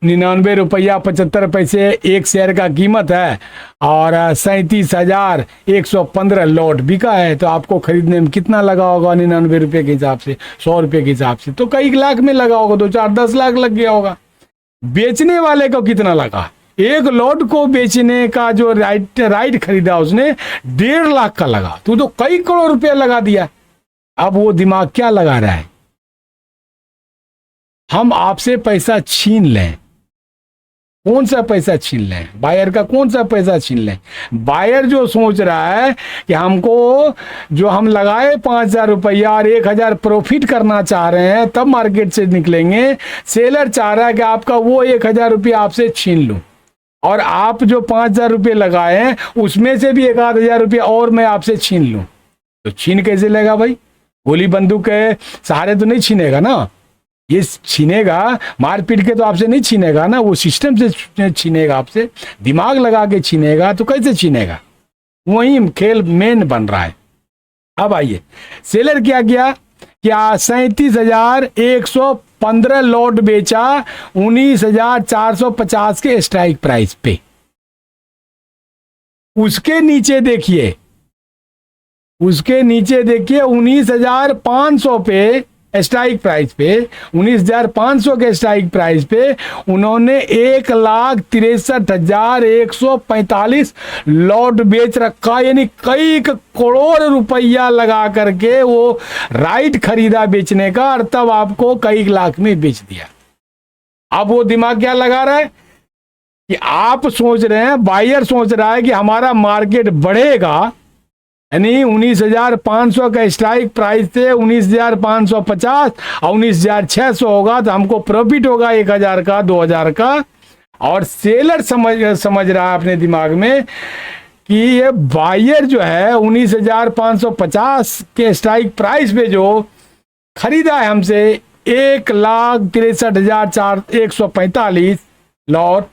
99 रुपया 75 पैसे एक शेयर का कीमत है, और 37,115 लॉट बिका है। तो आपको खरीदने में कितना लगा होगा 99 रुपये के हिसाब से, 100 रुपये के हिसाब से, तो कई लाख में लगा होगा, 2, 4, 10 लाख लग गया होगा। बेचने वाले को कितना लगा? एक लॉट को बेचने का जो राइट खरीदा उसने 1.5 लाख का लगा, तो कई करोड़ रुपया लगा दिया। अब वो दिमाग क्या लगा रहा है? हम आपसे पैसा छीन लें। कौन सा पैसा छीन लें? बायर का कौन सा पैसा छीन लें? बायर जो सोच रहा है कि हमको, जो हम लगाए 5,000 रुपया और 1,000 प्रॉफिट करना चाह रहे हैं, तब मार्केट से निकलेंगे। सेलर चाह रहा है कि आपका वो 1,000 रुपया आपसे छीन लूं, और आप जो 5,000 रुपये लगाए हैं उसमें से भी 1,000 रुपया और मैं आपसे छीन लूं। तो छीन कैसे लेगा भाई? गोली बंदूक के सहारे तो नहीं छीनेगा ना। ये छीनेगा मारपीट के, तो आपसे नहीं छीनेगा ना, वो सिस्टम से छीनेगा, आपसे दिमाग लगा के छीनेगा। तो कैसे छीनेगा? वही खेल मेन बन रहा है। अब आइए सेलर क्या किया, क्या 37,115 15 लॉट बेचा 19,450 के स्ट्राइक प्राइस पे। उसके नीचे देखिए 19,500 पे स्ट्राइक प्राइस पे, 19,500 के स्ट्राइक प्राइस पे उन्होंने 1,63,145 लॉट बेच रखा, यानी कई करोड़ रुपया लगा करके वो राइट खरीदा बेचने का, और तब आपको कई लाख में बेच दिया। अब वो दिमाग क्या लगा रहा है कि आप सोच रहे हैं, बायर सोच रहा है कि हमारा मार्केट बढ़ेगा, यानी 19,500 का स्ट्राइक प्राइस थे 19,550 और 19,600 होगा तो हमको प्रॉफिट होगा 1,000 का 2,000 का। और सेलर समझ रहा है अपने दिमाग में कि ये बायर जो है 19,550 के स्ट्राइक प्राइस पे जो खरीदा है हमसे 1,63,145 लॉट,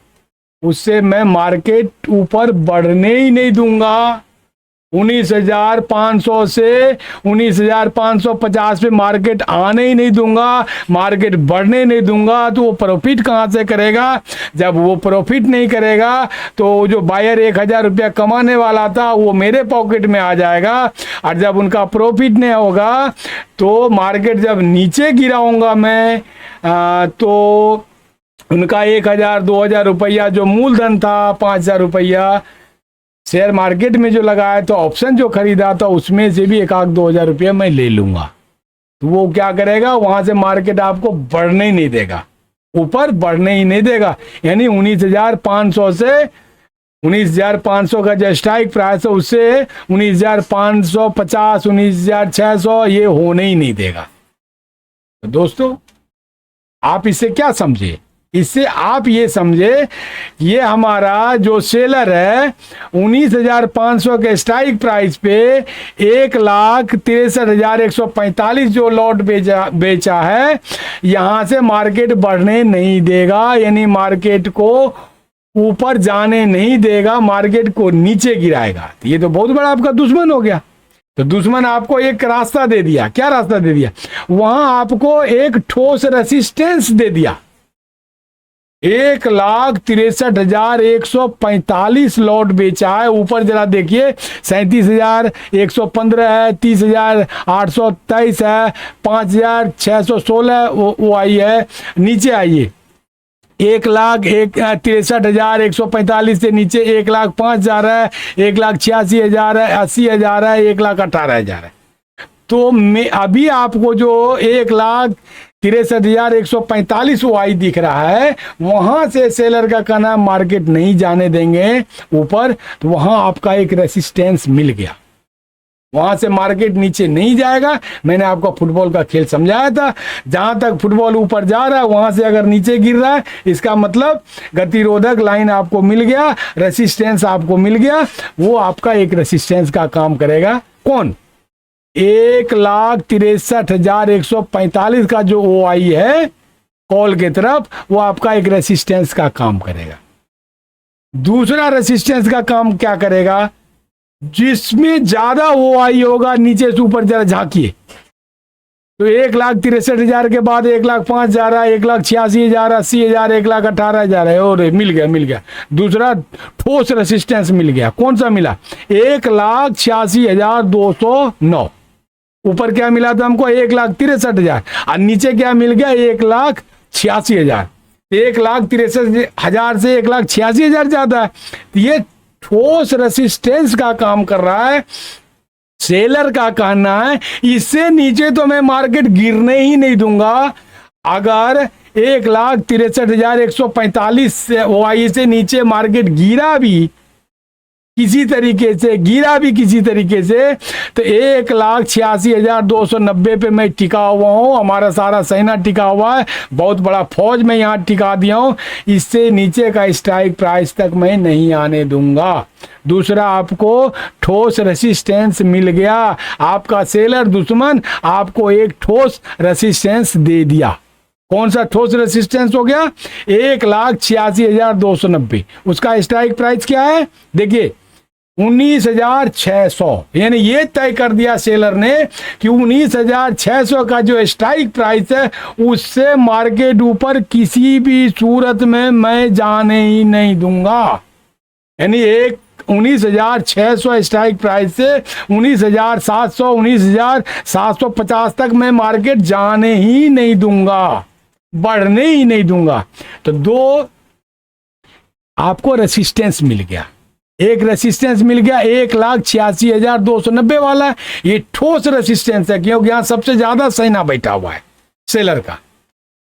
उससे मैं मार्केट ऊपर बढ़ने ही नहीं दूंगा। 19,500 से 19,550 पे मार्केट आने ही नहीं दूंगा, मार्केट बढ़ने नहीं दूंगा। तो वो प्रॉफिट कहाँ से करेगा? जब वो प्रॉफिट नहीं करेगा तो जो बायर 1,000 रुपया कमाने वाला था वो मेरे पॉकेट में आ जाएगा, और जब उनका प्रॉफिट नहीं होगा तो मार्केट जब नीचे गिराऊंगा मैं तो उनका 1,000-2,000 रुपया जो मूलधन था 5,000 रुपया शेयर मार्केट में जो लगाया तो ऑप्शन जो खरीदा था उसमें से भी 1,000-2,000 रुपया मैं ले लूंगा। तो वो क्या करेगा, वहां से मार्केट आपको बढ़ने ही नहीं देगा, ऊपर बढ़ने ही नहीं देगा। यानी 19,500 से 19,500 का जो स्ट्राइक प्राइस है उससे 19,550 19,600 ये होने ही नहीं देगा। तो दोस्तों आप इससे क्या समझे? इससे आप ये समझे ये हमारा जो सेलर है 19,500 के स्ट्राइक प्राइस पे 1,63,145 जो लॉट बेचा है, यहां से मार्केट बढ़ने नहीं देगा, यानी मार्केट को ऊपर जाने नहीं देगा, मार्केट को नीचे गिराएगा। तो ये तो बहुत बड़ा आपका दुश्मन हो गया। तो दुश्मन आपको एक रास्ता दे दिया। क्या रास्ता दे दिया? वहां आपको एक ठोस रेसिस्टेंस दे दिया। 1,63,145 लॉट बेचा है। ऊपर जरा देखिए 37,115 है, 30,823 है, 5,616 वो आई है। नीचे आइए 1,63,145 से नीचे 1,05,000 है, 1,86,000 है, 80,000 है, 1,18,000 है। तो मैं अभी आपको जो 1,63,145 वो आई दिख रहा है, वहां से सेलर का कहना मार्केट नहीं जाने देंगे ऊपर, तो वहां आपका एक रेसिस्टेंस मिल गया, वहां से मार्केट नीचे नहीं जाएगा। मैंने आपको फुटबॉल का खेल समझाया था, जहां तक फुटबॉल ऊपर जा रहा है वहां से अगर नीचे गिर रहा है इसका मतलब गतिरोधक लाइन आपको मिल गया, रेसिस्टेंस आपको मिल गया। वो आपका एक रेसिस्टेंस का काम करेगा। कौन? 1,63,145 का जो ओ आई है कॉल के तरफ, वो आपका एक रेसिस्टेंस का काम करेगा। दूसरा रेसिस्टेंस का काम क्या करेगा? जिसमें ज्यादा ओ आई होगा, नीचे से ऊपर जरा झांकिए तो 1,63,000 के बाद 1,05,000 जा रहा है, 1,86,000, 80,000, 1,18,000 है। और मिल गया। दूसरा ठोस रेसिस्टेंस मिल गया। कौन सा मिला? 1,86,209। ऊपर क्या मिला था हमको? 1,63,000। और नीचे क्या मिल गया? 1,86,000। 1,63,000 से 1,86,000 ज्यादा है। ये ठोस रेसिस्टेंस का काम कर रहा है। सेलर का कहना है इससे नीचे तो मैं मार्केट गिरने ही नहीं दूंगा। अगर 1,63,145 से ओआई से नीचे मार्केट गिरा भी किसी तरीके से तो 1,86,290 पे मैं टिका हुआ हूं। हमारा सारा सेना टिका हुआ है, बहुत बड़ा फौज मैं यहां टिका दिया हूं। इससे नीचे का स्ट्राइक प्राइस तक मैं नहीं आने दूंगा। दूसरा आपको ठोस रेसिस्टेंस मिल गया। आपका सेलर दुश्मन आपको एक ठोस रेसिस्टेंस दे दिया। कौन सा ठोस रेसिस्टेंस हो गया? 1,86,290। उसका स्ट्राइक प्राइस क्या है? देखिए 19,600, यानी ये तय कर दिया सेलर ने कि 19,600 का जो स्ट्राइक प्राइस है उससे मार्केट ऊपर किसी भी सूरत में मैं जाने ही नहीं दूंगा। यानी एक 19,600 स्ट्राइक प्राइस से 19,700 19,750 तक मैं मार्केट जाने ही नहीं दूंगा, बढ़ने ही नहीं दूंगा। तो दो आपको रेसिस्टेंस मिल गया, एक रेसिस्टेंस मिल गया 1,86,290 वाला, ये ठोस रेसिस्टेंस है क्योंकि यहां सबसे ज्यादा सेना बैठा हुआ है सेलर का।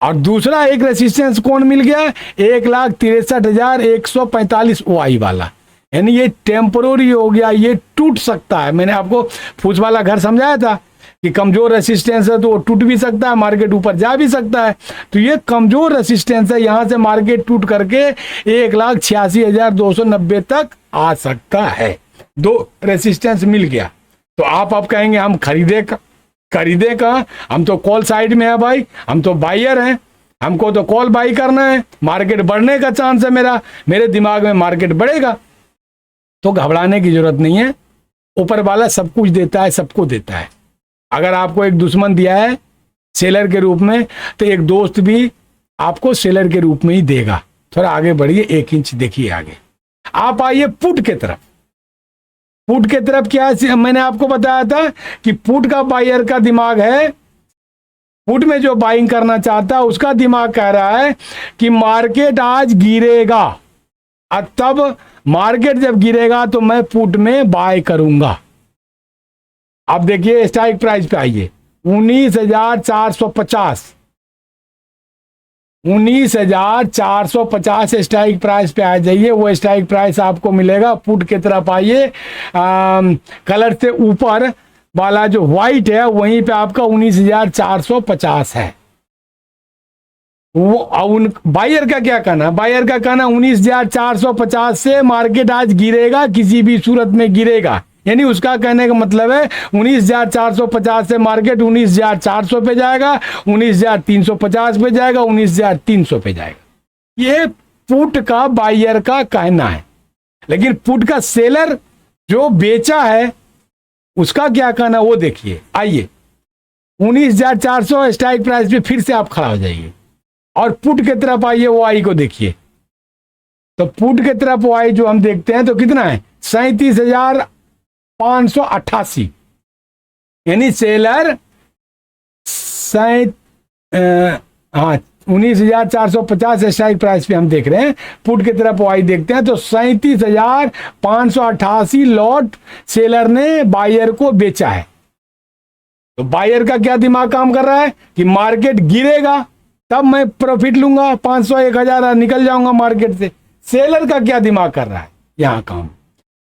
और दूसरा एक रेसिस्टेंस कौन मिल गया, 1,63,145 OI वाला, यानी ये टेम्पोररी हो गया, ये टूट सकता है। मैंने आपको फूस वाला घर समझाया था कि कमजोर रेसिस्टेंस है तो वो टूट भी सकता है, मार्केट ऊपर जा भी सकता है। तो ये कमजोर रेसिस्टेंस है, यहां से मार्केट टूट करके 1,86,290 तक आ सकता है। दो रेसिस्टेंस मिल गया। तो आप कहेंगे हम खरीदे कहाँ, हम तो कॉल साइड में है भाई, हम तो बायर हैं, हमको तो कॉल बाई करना है, मार्केट बढ़ने का चांस है मेरे दिमाग में मार्केट बढ़ेगा। तो घबराने की जरूरत नहीं है, ऊपर वाला सब कुछ देता है, सबको देता है। अगर आपको एक दुश्मन दिया है सेलर के रूप में तो एक दोस्त भी आपको सेलर के रूप में ही देगा। थोड़ा आगे बढ़िए, 1 इंच देखिए आगे। आप आइए पुट के तरफ। पुट के तरफ क्या है, मैंने आपको बताया था कि पुट का बायर का दिमाग है, पुट में जो बाइंग करना चाहता है उसका दिमाग कह रहा है कि मार्केट आज गिरेगा, और तब मार्केट जब गिरेगा तो मैं पुट में बाय करूंगा। अब देखिए स्ट्राइक प्राइस पे आइए, 19,450 19,450 स्ट्राइक प्राइस पे आ जाइए। वो स्ट्राइक प्राइस आपको मिलेगा। पुट की तरफ आइए, कलर से ऊपर वाला जो व्हाइट है वहीं पे आपका 19,450 है। वो बायर का क्या कहना, बायर का कहना 19,450 से मार्केट आज गिरेगा, किसी भी सूरत में गिरेगा। यानी उसका कहने का मतलब है 19,450 से मार्केट 19,400 पे जाएगा, 19,350 पे जाएगा, 19,300 पे जाएगा। ये पुट का बायर का कहना है। लेकिन पुट का सेलर जो बेचा है उसका क्या कहना वो देखिए। आइए 19,400 स्ट्राइक प्राइस पे फिर से आप खड़ा हो जाइए और पुट की तरफ आइए, वो आई को देखिए। तो पुट की तरफ वो आई जो हम देखते हैं तो कितना है, 37,588। यानी सेलर 19,450 स्ट्राइक प्राइस पे हम देख रहे हैं। पुट की तरफ वो आई देखते हैं तो 37,588 लॉट सेलर ने बायर को बेचा है। तो बायर का क्या दिमाग काम कर रहा है कि मार्केट गिरेगा तब मैं प्रॉफिट लूंगा, 500 1,000 निकल जाऊंगा मार्केट से। सेलर का क्या दिमाग कर रहा है यहां काम,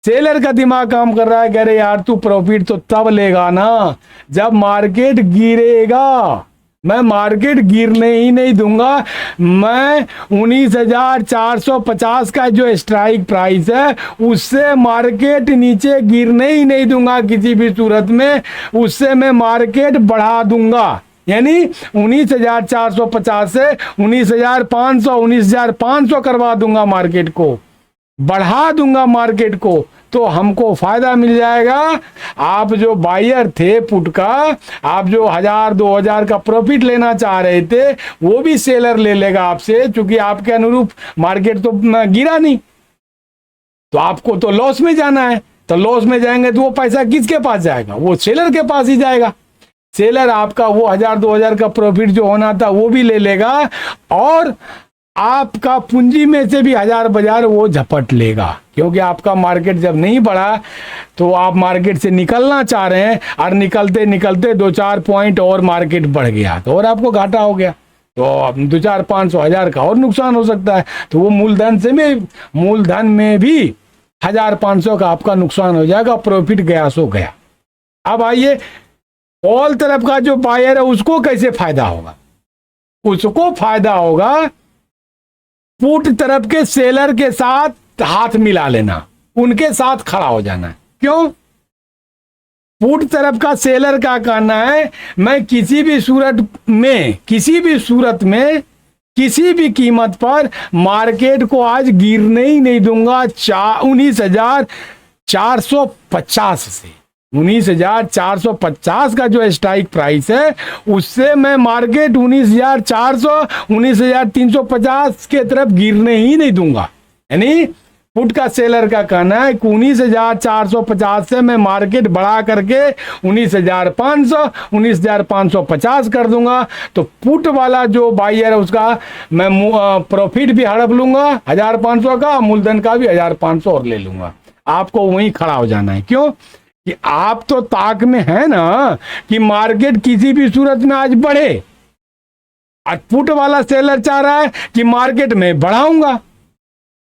सेलर का दिमाग काम कर रहा है, कह रहे यार तू प्रॉफिट तो तब लेगा ना जब मार्केट गिरेगा, मैं मार्केट गिरने ही नहीं दूंगा। मैं 19,450 का जो स्ट्राइक प्राइस है उससे मार्केट नीचे गिरने ही नहीं दूंगा किसी भी सूरत में, उससे मैं मार्केट बढ़ा दूंगा। यानी 19,450 से 19,500 19,500 करवा दूंगा, मार्केट को बढ़ा दूंगा मार्केट को, तो हमको फायदा मिल जाएगा। आप जो बायर थे पुट का, आप जो 1,000-2,000 का प्रॉफिट लेना चाह रहे थे वो भी सेलर ले लेगा आपसे, क्योंकि आपके अनुरूप मार्केट तो गिरा नहीं, तो आपको तो लॉस में जाना है। तो लॉस में जाएंगे तो वो पैसा किसके पास जाएगा, वो सेलर के पास ही जाएगा। सेलर आपका वो 1,000-2,000 का प्रॉफिट जो होना था वो भी ले लेगा और आपका पूंजी में से भी 1,000 वो झपट लेगा, क्योंकि आपका मार्केट जब नहीं बढ़ा तो आप मार्केट से निकलना चाह रहे हैं और निकलते निकलते 2-4 पॉइंट और मार्केट बढ़ गया तो और आपको घाटा हो गया, तो 2-4-500,000 का और नुकसान हो सकता है। तो वो मूलधन में भी 1,000-500 का आपका नुकसान हो जाएगा, प्रॉफिट गया सो गया। अब आइए कॉल तरफ का जो बायर है उसको कैसे फायदा होगा, उसको फायदा होगा पुट तरफ के सेलर के साथ हाथ मिला लेना, उनके साथ खड़ा हो जाना। क्यों, पुट तरफ का सेलर का कहना है मैं किसी भी सूरत में किसी भी कीमत पर मार्केट को आज गिरने ही नहीं दूंगा। 19,000 19,450 से, 19,450 का जो स्ट्राइक प्राइस है उससे मैं मार्केट 19,400, 19,350 के तरफ गिरने ही नहीं दूंगा। यानी पुट का सेलर का कहना है कि 19,450 से मैं मार्केट बढ़ा करके 19,500, 19,550 कर दूंगा। तो पुट वाला जो बायर है उसका मैं प्रॉफिट भी हड़प लूंगा 1,500 का, मूलधन का भी 1,500 और ले लूंगा। आपको वहीं खड़ा हो जाना है। क्यों कि आप तो ताक में है ना कि मार्केट किसी भी सूरत में आज बढ़े, और पुट वाला सेलर चाह रहा है कि मार्केट में बढ़ाऊंगा,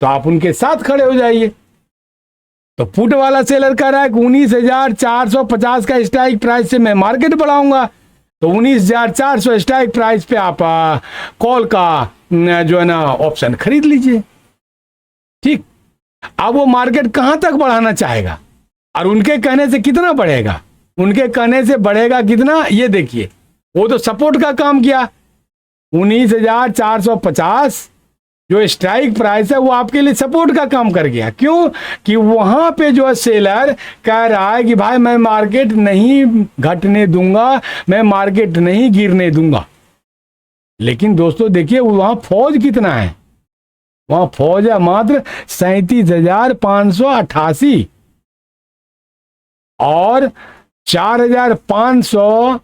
तो आप उनके साथ खड़े हो जाइए। तो पुट वाला सेलर कह रहा है कि 19,450 का स्ट्राइक प्राइस से मैं मार्केट बढ़ाऊंगा, तो 19,400 स्ट्राइक प्राइस पे आप कॉल का जो है ना ऑप्शन खरीद लीजिए। ठीक, अब वो मार्केट कहां तक बढ़ाना चाहेगा और उनके कहने से कितना बढ़ेगा, उनके कहने से बढ़ेगा कितना, ये देखिए। वो तो सपोर्ट का काम किया, 19,450 जो स्ट्राइक प्राइस है वो आपके लिए सपोर्ट का काम कर गया। क्यों कि वहां पे जो सेलर कह रहा है कि भाई मैं मार्केट नहीं घटने दूंगा, मैं मार्केट नहीं गिरने दूंगा। लेकिन दोस्तों देखिए वहां फौज कितना है, वहां फौज है मात्र 37,588 और 4,500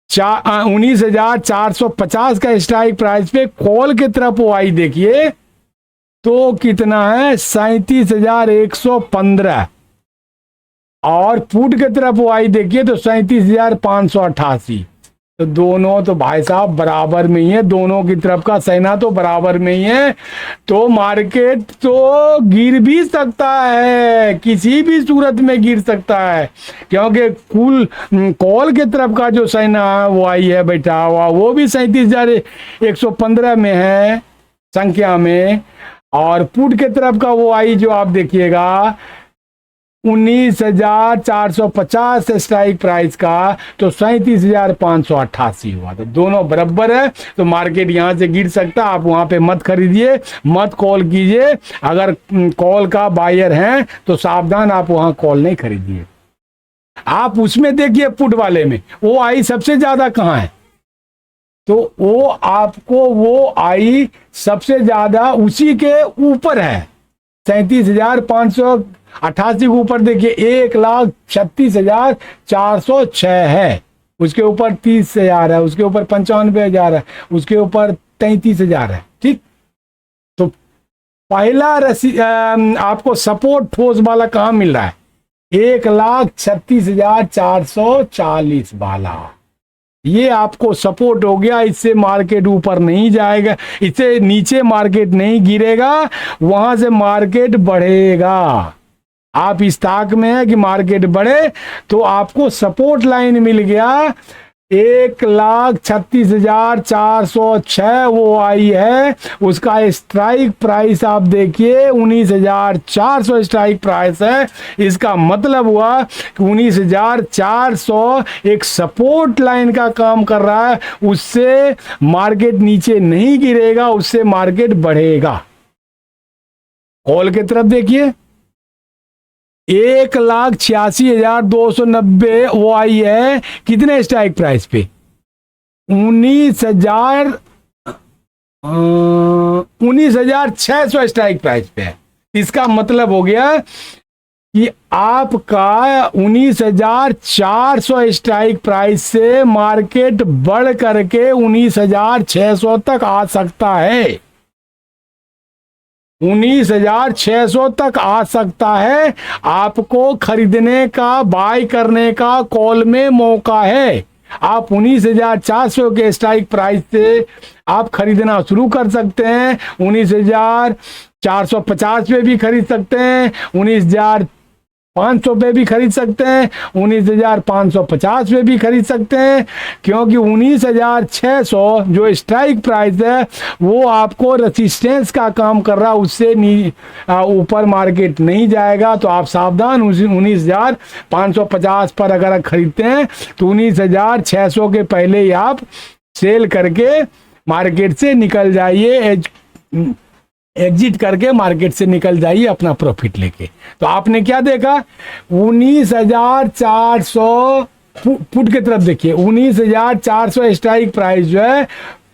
19,450 का स्ट्राइक प्राइस पे कॉल की तरफ वो आई देखिए तो कितना है 37,115 और पुट की तरफ वो आई देखिए तो 37,588। तो दोनों तो भाई साहब बराबर में ही है, दोनों की तरफ का सेना तो बराबर में ही है। तो मार्केट तो गिर भी सकता है, किसी भी सूरत में गिर सकता है, क्योंकि कुल कॉल के तरफ का जो सेना है वो आई है बैठा हुआ, वो भी 37,115 में है संख्या में, और पुट के तरफ का वो आई जो आप देखिएगा 19,450 स्ट्राइक प्राइस का, तो 37,588 हुआ। तो दोनों बराबर है, तो मार्केट यहां से गिर सकता है। आप वहां पे मत खरीदिए, मत कॉल कीजिए। अगर कॉल का बायर हैं तो सावधान, आप वहां कॉल नहीं खरीदिए। आप उसमें देखिए पुट वाले में वो आई सबसे ज्यादा कहां है, तो वो आपको वो आई सबसे ज्यादा उसी के ऊपर है 37,588 के ऊपर देखिए 1,36,406 है, उसके ऊपर 30,000 है, उसके ऊपर 95,000 है, उसके ऊपर 33,000 है। ठीक, तो पहला आपको सपोर्ट ठोस वाला कहां मिल रहा है 1,36,440 वाला, ये आपको सपोर्ट हो गया। इससे मार्केट ऊपर नहीं जाएगा, इससे नीचे मार्केट नहीं गिरेगा, वहां से मार्केट बढ़ेगा। आप इस ताक में है कि मार्केट बढ़े, तो आपको सपोर्ट लाइन मिल गया 1,36,406 वो आई है, उसका स्ट्राइक प्राइस आप देखिए 19,400 स्ट्राइक प्राइस है। इसका मतलब हुआ कि 19,400 एक सपोर्ट लाइन का काम कर रहा है, उससे मार्केट नीचे नहीं गिरेगा, उससे मार्केट बढ़ेगा। कॉल की तरफ देखिए 1,86,290 वो आई है कितने स्ट्राइक प्राइस पे 19,600 स्ट्राइक प्राइस पे है। इसका मतलब हो गया कि आपका 19,400 स्ट्राइक प्राइस से मार्केट बढ़ करके 19,600 तक आ सकता है, 19,600 तक आ सकता है। आपको खरीदने का, बाय करने का कॉल में मौका है। आप 19,400 के स्ट्राइक प्राइस से आप खरीदना शुरू कर सकते हैं, 19,450 पे भी खरीद सकते हैं, 19,500 पे भी खरीद सकते हैं, 19,550 पे भी खरीद सकते हैं, क्योंकि 19,600 जो स्ट्राइक प्राइस है वो आपको रेजिस्टेंस का काम कर रहा है, उससे ऊपर मार्केट नहीं जाएगा। तो आप सावधान, 19,550 पर अगर खरीदते हैं तो 19,600 के पहले ही आप सेल करके मार्केट से निकल जाइए। एग्जिट करके मार्केट से निकल जाइए अपना प्रॉफिट लेके। तो आपने क्या देखा, 19,400 पुट की तरफ देखिए, 19,400 स्ट्राइक प्राइस जो है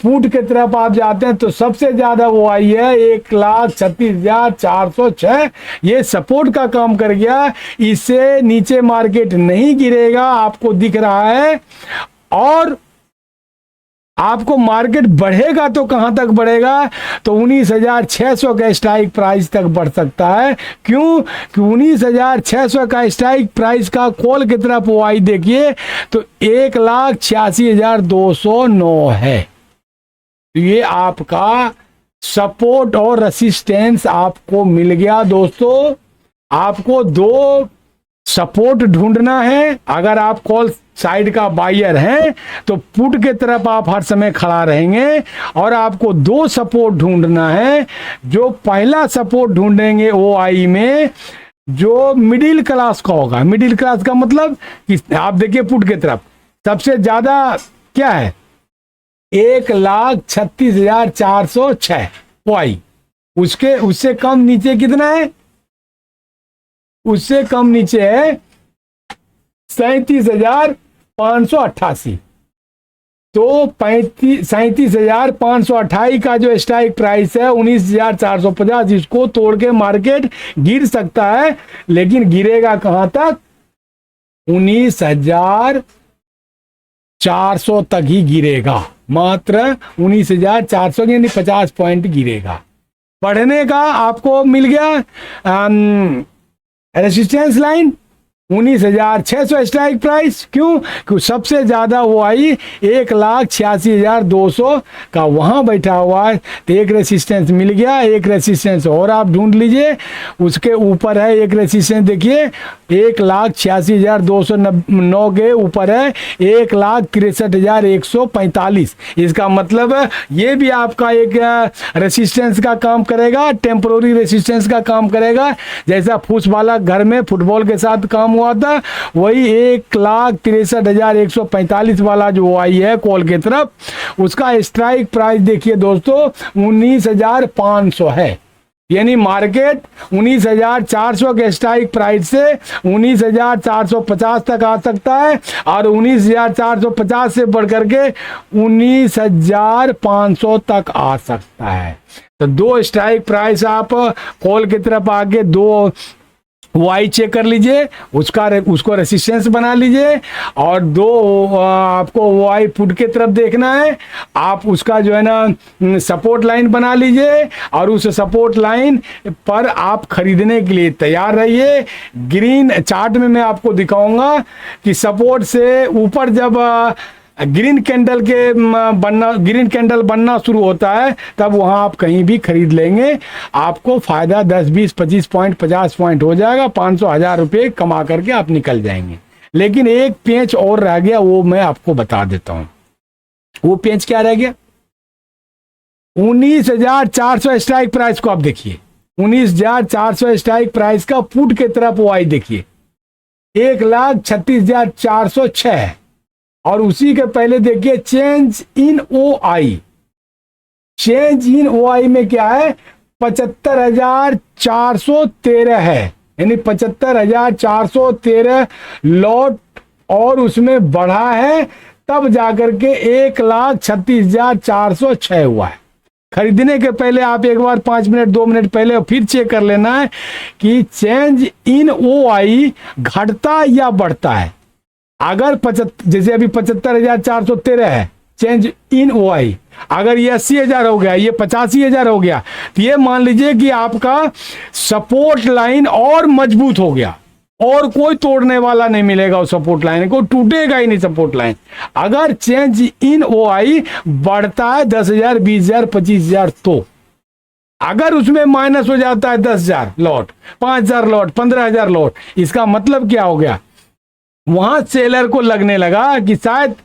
पुट की तरफ आप जाते हैं तो सबसे ज्यादा वो आई है 1,36,406। ये सपोर्ट का काम कर गया, इससे नीचे मार्केट नहीं गिरेगा आपको दिख रहा है। और आपको मार्केट बढ़ेगा तो कहां तक बढ़ेगा, तो 19,600 का स्ट्राइक प्राइस तक बढ़ सकता है। क्यों कि 19,600 का स्ट्राइक प्राइस का कॉल की तरफ वो आई देखिए तो 1,86,209 है। तो ये आपका सपोर्ट और रेसिस्टेंस आपको मिल गया दोस्तों। आपको दो सपोर्ट ढूंढना है। अगर आप कॉल साइड का बायर हैं तो पुट के तरफ आप हर समय खड़ा रहेंगे, और आपको दो सपोर्ट ढूंढना है। जो पहला सपोर्ट ढूंढेंगे OI में जो मिडिल क्लास का होगा। मिडिल क्लास का मतलब कि आप देखिए पुट के तरफ सबसे ज्यादा क्या है, 1,36,406 OI। उससे कम नीचे कितना है, उससे कम नीचे है 37,588। तो 37,528 का जो स्ट्राइक प्राइस है 19,450, इसको तोड़ के मार्केट गिर सकता है, लेकिन गिरेगा कहां तक, 19,400 तक ही गिरेगा। मात्र 19,400 यानी 50 पॉइंट गिरेगा। बढ़ने का आपको मिल गया रेसिस्टेंस लाइन 19,600 स्ट्राइक प्राइस। क्यों कि सबसे ज्यादा वो आई 1,86,200 का वहां बैठा हुआ है। तो एक रेसिस्टेंस मिल गया, एक रेसिस्टेंस और आप ढूंढ लीजिए। उसके ऊपर है एक रेसिस्टेंस देखिए 1,86,209 के ऊपर है 1,63,145। इसका मतलब ये भी आपका एक रेसिस्टेंस का काम करेगा, टेम्पोररी रेसिस्टेंस का काम करेगा। जैसा फूस वाला घर में फुटबॉल के साथ काम हुआ था, वही 1,63,145 वाला जो आई है कॉल की तरफ, उसका स्ट्राइक प्राइस देखिए दोस्तों 19,500 है। यानी मार्केट 19,400 के स्ट्राइक प्राइस से 19,450 तक आ सकता है, और 19,450 से बढ़कर के 19,500 तक आ सकता है। तो दो स्ट्राइक प्राइस आप कॉल की तरफ आके दो वाई चेक कर लीजिए, उसको रेसिस्टेंस बना लीजिए, और दो आपको वाई पुट के तरफ देखना है, आप उसका जो है ना सपोर्ट लाइन बना लीजिए, और उस सपोर्ट लाइन पर आप खरीदने के लिए तैयार रहिए। ग्रीन चार्ट में मैं आपको दिखाऊंगा कि सपोर्ट से ऊपर जब ग्रीन कैंडल बनना शुरू होता है तब वहां आप कहीं भी खरीद लेंगे, आपको फायदा 10, 20, 25 पॉइंट 50 पॉइंट हो जाएगा, 500, 1000 रुपये कमा करके आप निकल जाएंगे। लेकिन एक पेंच और रह गया, वो मैं आपको बता देता हूं। वो पेंच क्या रह गया, 19,400 स्ट्राइक प्राइस को आप देखिए, 19,400 स्ट्राइक प्राइस का पुट की तरफ वो आई देखिए 1,36,406 है। और उसी के पहले देखिए change in OI। Change in OI में क्या है, 75,413 है, यानी 75,413 लॉट, और उसमें बढ़ा है तब जाकर के 1,36,406 हुआ है। खरीदने के पहले आप एक बार 5 मिनट 2 मिनट पहले फिर चेक कर लेना है कि चेंज इन OI घटता या बढ़ता है। अगर जैसे अभी 75,413 है चेंज इन OI, अगर ये 80,000 हो गया, ये 85,000 हो गया, तो ये मान लीजिए कि आपका सपोर्ट लाइन और मजबूत हो गया, और कोई तोड़ने वाला नहीं मिलेगा उस सपोर्ट लाइन को, टूटेगा ही नहीं सपोर्ट लाइन। अगर चेंज इन OI बढ़ता है 10,000, 20,000, 25,000, तो अगर उसमें माइनस हो जाता है 10,000 लॉट, 5,000 लॉट, 15,000 लॉट, इसका मतलब क्या हो गया, वहां सेलर को लगने लगा कि शायद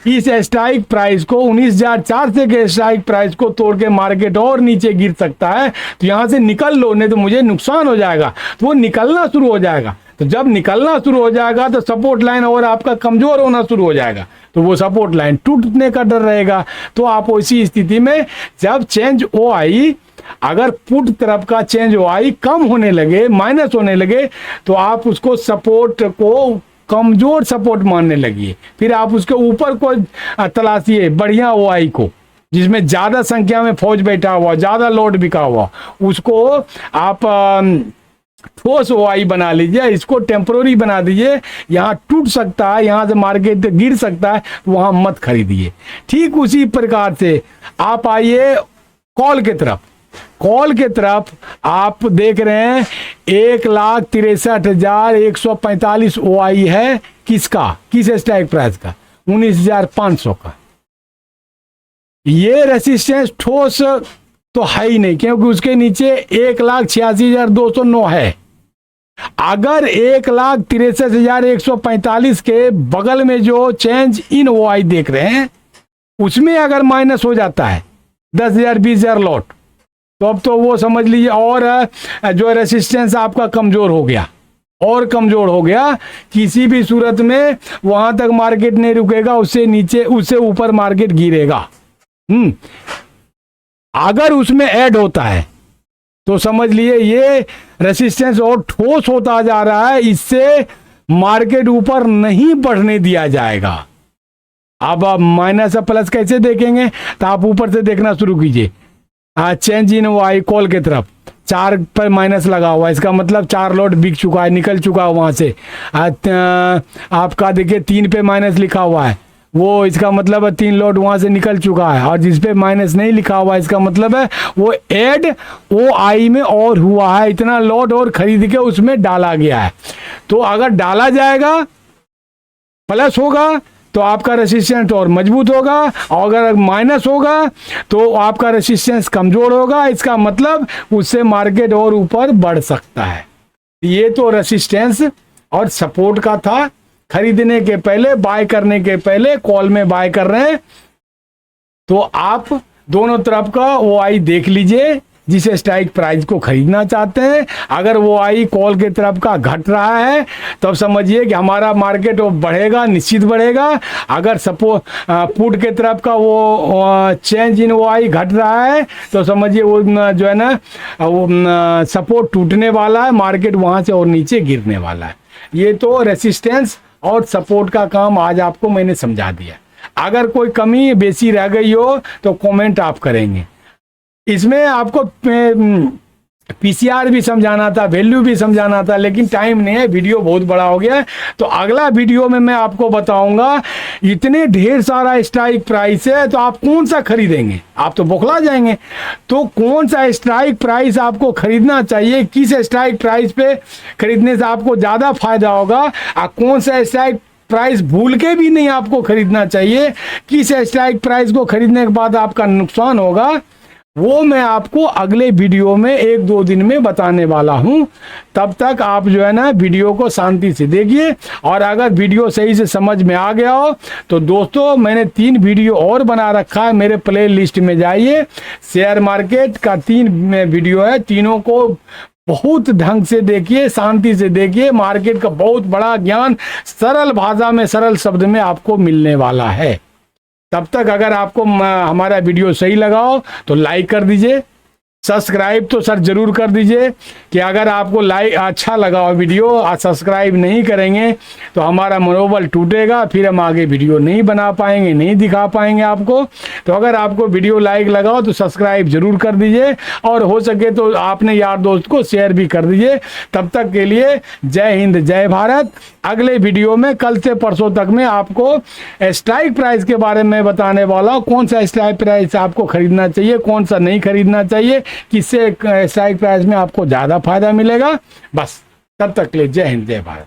इस स्ट्राइक प्राइस को 19,400 के स्ट्राइक प्राइस को तोड़ के मार्केट और नीचे गिर सकता है, तो यहां से निकल लो, नहीं तो मुझे नुकसान हो जाएगा। तो वो निकलना शुरू हो जाएगा। तो जब निकलना शुरू हो जाएगा तो सपोर्ट लाइन और आपका कमजोर होना शुरू हो जाएगा, तो वो सपोर्ट लाइन टूटने का डर रहेगा। तो आप उसी स्थिति में जब चेंज OI अगर पुट तरफ का चेंज वाई कम होने लगे, माइनस होने लगे, तो आप उसको सपोर्ट को कमजोर सपोर्ट मानने लगिए। फिर आप उसके ऊपर को तलाशिए बढ़िया ओआई को, जिसमें ज़्यादा संख्या में फौज बैठा हुआ, ज़्यादा लोड बिका हुआ, उसको आप ठोस ओआई बना लीजिए, इसको टेम्पोररी बना दीजिए। यहाँ टूट सकता है, यहाँ से मार्केट गिर सकता है, तो वहाँ मत खरीदिए। ठीक उसी प्रकार से आप आइए कॉल के तरफ। कॉल के तरफ आप देख रहे हैं 1,63,145 ओआई है। किसका? किस स्ट्राइक प्राइस का? 19,500 का। ये रेसिस्टेंस ठोस तो है ही नहीं, क्योंकि उसके नीचे 1,86,209 है। अगर 1,63,145 के बगल में जो चेंज इन ओआई देख रहे हैं, उसमें अगर माइनस हो जाता है 10,000 20,000 लॉट, तो अब तो वो समझ लीजिए और जो रेसिस्टेंस आपका कमजोर हो गया, और कमजोर हो गया। किसी भी सूरत में वहां तक मार्केट नहीं रुकेगा, उससे नीचे, उससे ऊपर मार्केट गिरेगा। अगर उसमें ऐड होता है तो समझ लिए ये रेसिस्टेंस और ठोस होता जा रहा है, इससे मार्केट ऊपर नहीं बढ़ने दिया जाएगा। अब आप माइनस प्लस कैसे देखेंगे? तो आप ऊपर से देखना शुरू कीजिए। चेंज इन वाई कॉल के तरफ 4 पर माइनस लगा हुआ है, इसका मतलब 4 लॉट बिक चुका है, निकल चुका है वहां से। आपका देखिए 3 पे माइनस लिखा हुआ है, वो इसका मतलब है 3 लॉट वहां से निकल चुका है। और जिस पे माइनस नहीं लिखा हुआ है, इसका मतलब है वो ऐड ओआई में और हुआ है, इतना लॉट और खरीद के उसमें डाला गया है। तो अगर डाला जाएगा, प्लस होगा, तो आपका रेसिस्टेंस और मजबूत होगा, और अगर माइनस होगा तो आपका रेसिस्टेंस कमजोर होगा। इसका मतलब उससे मार्केट और ऊपर बढ़ सकता है। ये तो रेसिस्टेंस और सपोर्ट का था। खरीदने के पहले, बाय करने के पहले कॉल में बाय कर रहे हैं, तो आप दोनों तरफ का ओआई देख लीजिए जिस स्ट्राइक प्राइस को खरीदना चाहते हैं। अगर वो आई कॉल के तरफ का घट रहा है, तब समझिए कि हमारा मार्केट वो बढ़ेगा, निश्चित बढ़ेगा। अगर पुट के तरफ का वो चेंज इन वो आई घट रहा है, तो समझिए वो जो है ना, वो सपोर्ट टूटने वाला है, मार्केट वहां से और नीचे गिरने वाला है। ये तो रेसिस्टेंस और सपोर्ट का काम आज आपको मैंने समझा दिया। अगर कोई कमी बेसी रह गई हो तो कमेंट आप करेंगे। इसमें आपको पीसीआर भी समझाना था, वैल्यू भी समझाना था, लेकिन टाइम नहीं है, वीडियो बहुत बड़ा हो गया है। तो अगला वीडियो में मैं आपको बताऊंगा, इतने ढेर सारा स्ट्राइक प्राइस है, तो आप कौन सा खरीदेंगे? आप तो बौखला जाएंगे। तो कौन सा स्ट्राइक प्राइस आपको खरीदना चाहिए, किस स्ट्राइक प्राइस पे खरीदने से आपको ज़्यादा फायदा होगा, और कौन सा स्ट्राइक प्राइस भूल के भी नहीं आपको खरीदना चाहिए, किस स्ट्राइक प्राइस को खरीदने के बाद आपका नुकसान होगा, वो मैं आपको अगले वीडियो में 1-2 दिन में बताने वाला हूं। तब तक आप जो है ना वीडियो को शांति से देखिए, और अगर वीडियो सही से समझ में आ गया हो तो दोस्तों, मैंने 3 वीडियो और बना रखा है, मेरे प्ले लिस्ट में जाइए। शेयर मार्केट का 3 वीडियो है, तीनों को बहुत ढंग से देखिए, शांति से देखिए। मार्केट का बहुत बड़ा ज्ञान सरल भाषा में, सरल शब्द में आपको मिलने वाला है। तब तक अगर आपको हमारा वीडियो सही लगा हो तो लाइक कर दीजिए, सब्सक्राइब तो सर जरूर कर दीजिए। कि अगर आपको लाइक अच्छा लगा हो वीडियो और सब्सक्राइब नहीं करेंगे तो हमारा मनोबल टूटेगा, फिर हम आगे वीडियो नहीं बना पाएंगे, नहीं दिखा पाएंगे आपको। तो अगर आपको वीडियो लाइक लगा हो तो सब्सक्राइब जरूर कर दीजिए, और हो सके तो आपने यार दोस्त को शेयर भी कर दीजिए। तब तक के लिए जय हिंद, जय भारत। अगले वीडियो में कल से परसों तक में आपको स्ट्राइक प्राइस के बारे में बताने वाला हूँ, कौन सा स्ट्राइक प्राइस आपको खरीदना चाहिए, कौन सा नहीं खरीदना चाहिए, किससे स्ट्राइक प्राइस में आपको ज़्यादा फायदा मिलेगा। बस तब तक के लिए जय हिंद, जय भारत।